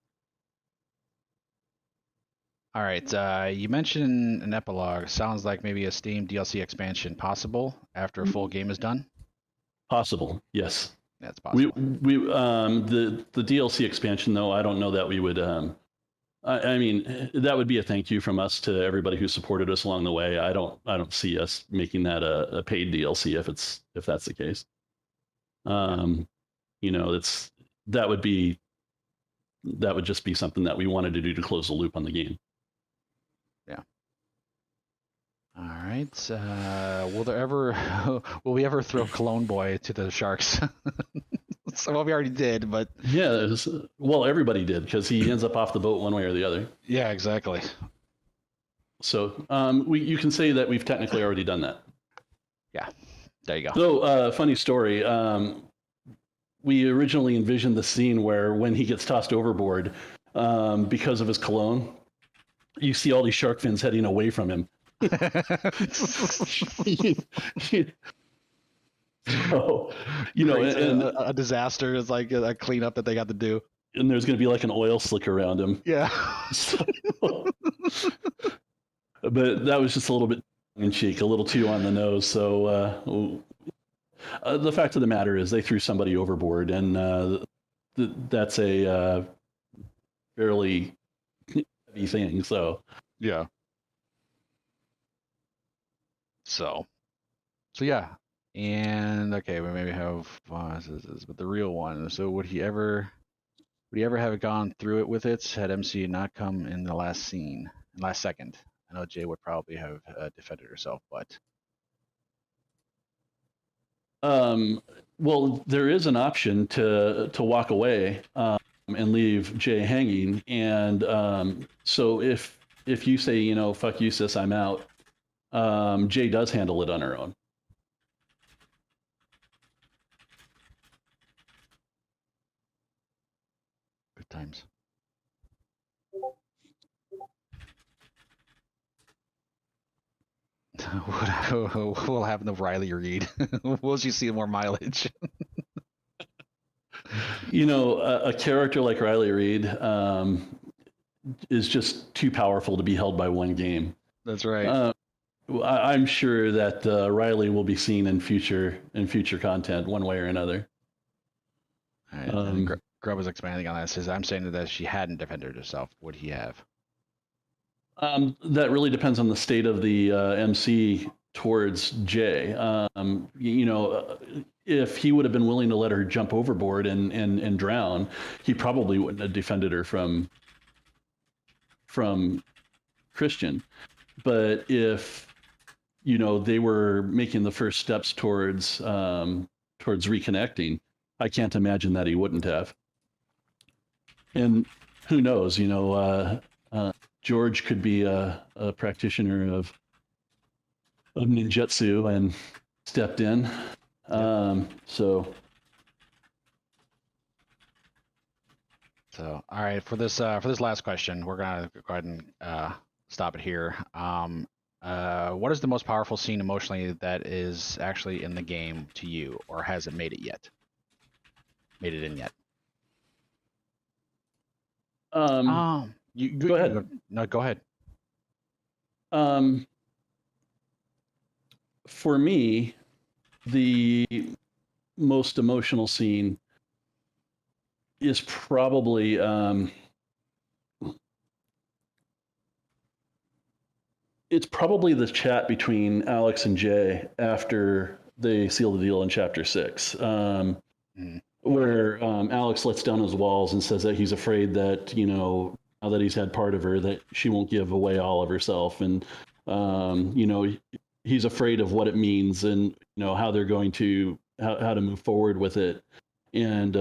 All right. You mentioned an epilogue. Sounds like maybe a Steam DLC expansion possible after a full game is done. Possible, yes. That's possible. We the DLC expansion though, I don't know that we would. I mean, that would be a thank you from us to everybody who supported us along the way. I don't see us making that a paid DLC if that's the case. That would just be something that we wanted to do to close the loop on the game. Yeah. All right. Will we ever throw Clone Boy to the sharks? So, well, we already did, but yeah, everybody did, because he ends up off the boat one way or the other. Yeah, exactly. So you can say that we've technically already done that. Yeah, there you go. So funny story. we originally envisioned the scene where when he gets tossed overboard because of his cologne, you see all these shark fins heading away from him. So, and a disaster is like a cleanup that they got to do. And there's going to be like an oil slick around him. Yeah. But that was just a little bit in cheek, a little too on the nose. So the fact of the matter is they threw somebody overboard, and that's a fairly heavy thing. So yeah. So yeah. And okay, we maybe have but the real one. So would he ever have gone through it with it had MC not come in the last second? I know Jay would probably have defended herself, but well, there is an option to walk away and leave Jay hanging, and so if you say, fuck you, sis, I'm out, Jay does handle it on her own. good times. What will happen to Riley Reid? Will she see more mileage? A character like Riley Reid is just too powerful to be held by one game. That's right. I'm sure that Riley will be seen in future content one way or another. Grub was expanding on that. Says, I'm saying that if she hadn't defended herself, would he have? That really depends on the state of the MC towards Jay. If he would have been willing to let her jump overboard and drown, he probably wouldn't have defended her from Christian. But if they were making the first steps towards reconnecting, I can't imagine that he wouldn't have. And who knows? George could be a practitioner of ninjutsu and stepped in. So all right, for this last question, we're gonna go ahead and stop it here. What is the most powerful scene emotionally that is actually in the game to you, or has it made it yet? Made it in yet? You go ahead. No, go ahead. For me, the most emotional scene is probably it's probably the chat between Alex and Jay after they seal the deal in Chapter 6, where Alex lets down his walls and says that he's afraid that, now that he's had part of her, that she won't give away all of herself. And, he's afraid of what it means and, how they're going to, how to move forward with it. And,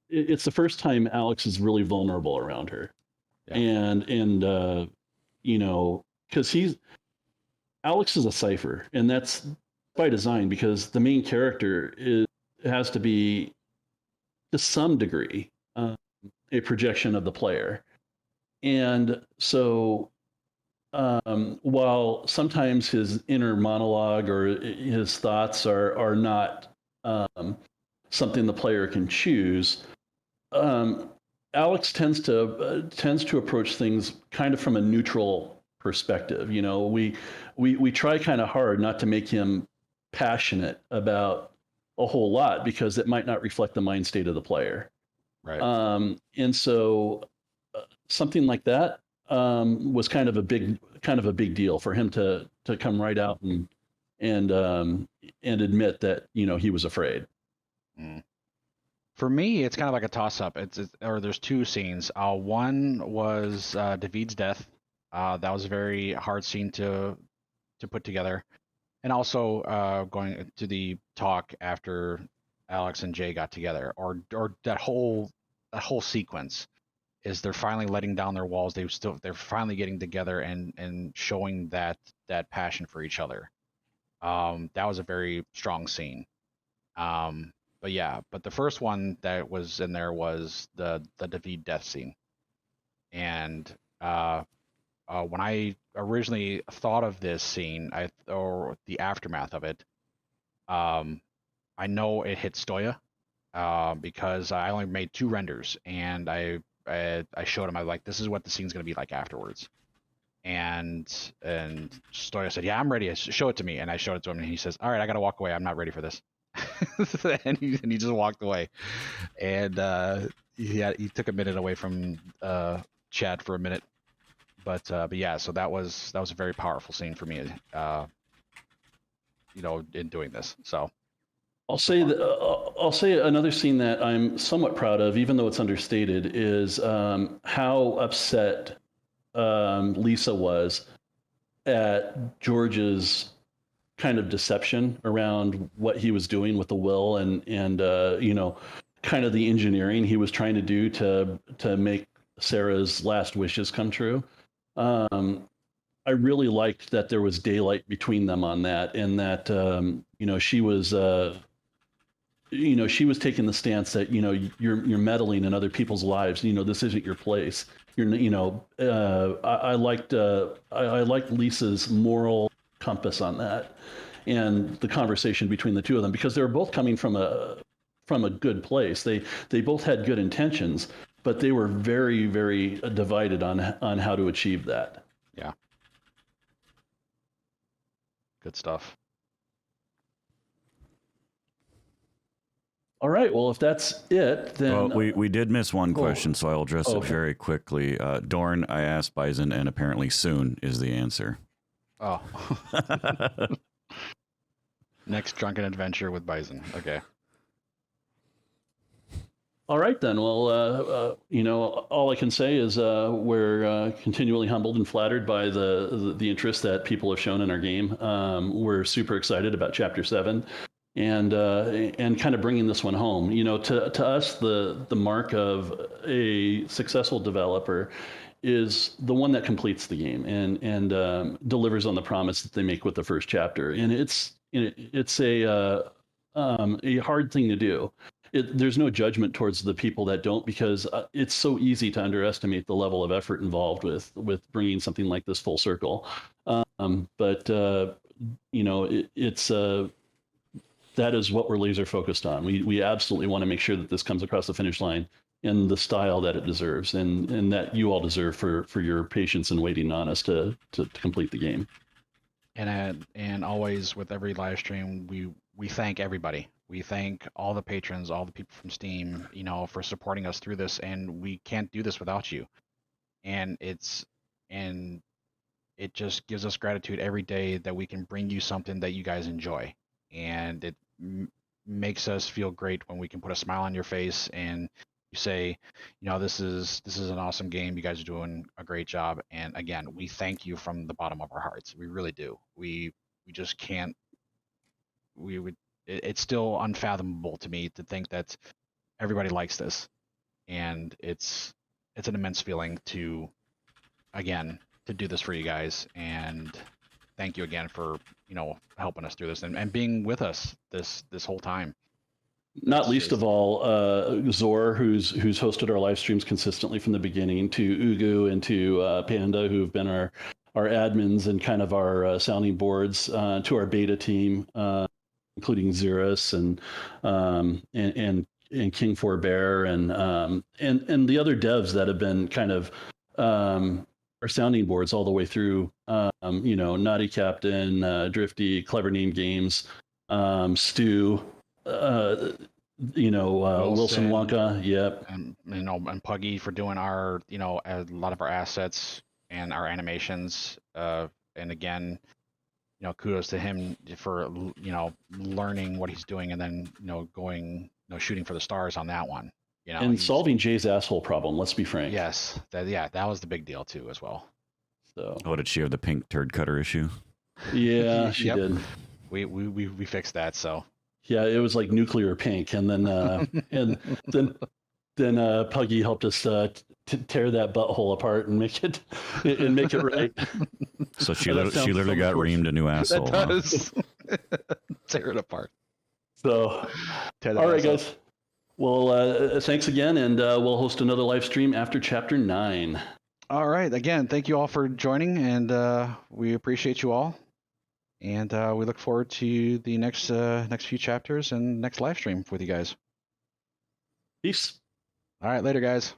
it's the first time Alex is really vulnerable around her. Yeah. And because Alex is a cipher, and that's by design, because the main character has to be, to some degree, a projection of the player. And so while sometimes his inner monologue or his thoughts are not something the player can choose, Alex tends to approach things kind of from a neutral perspective. We try kind of hard not to make him passionate about a whole lot, because it might not reflect the mind state of the player. Right. And so something like that was kind of a big deal for him to come right out and admit that he was afraid. For me, it's kind of like a toss-up. Or there's two scenes. One was David's death. That was a very hard scene to put together, and also going to the talk after Alex and Jay got together, or that whole sequence is they're finally letting down their walls. They're finally getting together and showing that passion for each other. That was a very strong scene. but the first one that was in there was the David death scene. And when I originally thought of this scene, or the aftermath of it, I know it hit Stoya because I only made 2 renders, and I showed him. I was like, this is what the scene's going to be like afterwards. And Stoya said, yeah, I'm ready. Show it to me. And I showed it to him, and he says, all right, I got to walk away. I'm not ready for this. and he just walked away. And he took a minute away from chat for a minute. But yeah, so that was a very powerful scene for me, in doing this. So I'll say another scene that I'm somewhat proud of, even though it's understated, is how upset Lisa was at George's kind of deception around what he was doing with the will and kind of the engineering he was trying to do to make Sarah's last wishes come true. I really liked that there was daylight between them on that, and that she was she was taking the stance that you're meddling in other people's lives. This isn't your place. I liked Lisa's moral compass on that, and the conversation between the two of them, because they were both coming from a good place. They both had good intentions, but they were very, very divided on how to achieve that. Yeah. Good stuff. All right. Well, if that's it, then we did miss one question, so I'll address it very quickly. Dorn, I asked Bison, and apparently soon is the answer. Oh. Next drunken adventure with Bison. Okay. All right, then. Well, all I can say is we're continually humbled and flattered by the interest that people have shown in our game. We're super excited about Chapter 7 and kind of bringing this one home. To us, the mark of a successful developer is the one that completes the game and delivers on the promise that they make with the first chapter. And it's a hard thing to do. There's no judgment towards the people that don't, because it's so easy to underestimate the level of effort involved with bringing something like this full circle. That is what we're laser focused on. We absolutely want to make sure that this comes across the finish line in the style that it deserves, and that you all deserve for your patience and waiting on us to complete the game. And always with every live stream, we thank everybody. We thank all the patrons, all the people from Steam, for supporting us through this, and we can't do this without you. And it just gives us gratitude every day that we can bring you something that you guys enjoy, and it makes us feel great when we can put a smile on your face and you say, this is an awesome game. You guys are doing a great job. And again, we thank you from the bottom of our hearts. We really do. We just can't. It's still unfathomable to me to think that everybody likes this, and it's an immense feeling to do this for you guys. And thank you again for helping us through this and being with us this whole time. Not least of all, Zor, who's hosted our live streams consistently from the beginning, to Ugu and to Panda, who've been our admins and kind of our sounding boards, to our beta team, including Xerus and King Forbear and the other devs that have been kind of our sounding boards all the way through. Naughty Captain, Drifty, Clever Name Games, Stu. Wilson Wonka, yep, and Puggy for doing our, a lot of our assets and our animations. And again, kudos to him for learning what he's doing and then going shooting for the stars on that one. And solving Jay's asshole problem. Let's be frank. Yes, that was the big deal too as well. So, did she have the pink turd cutter issue? Yeah, she did. We fixed that. So. Yeah, it was like nuclear pink, and then then Puggy helped us tear that butthole apart and make it right. So she literally got reamed a new asshole. That does. Tear it apart. So, Tear that all right, ass up. guys. Well, thanks again, and we'll host another live stream after Chapter 9. All right. Again, thank you all for joining, and we appreciate you all. And we look forward to the next few chapters and next live stream with you guys. Peace. All right, later, guys.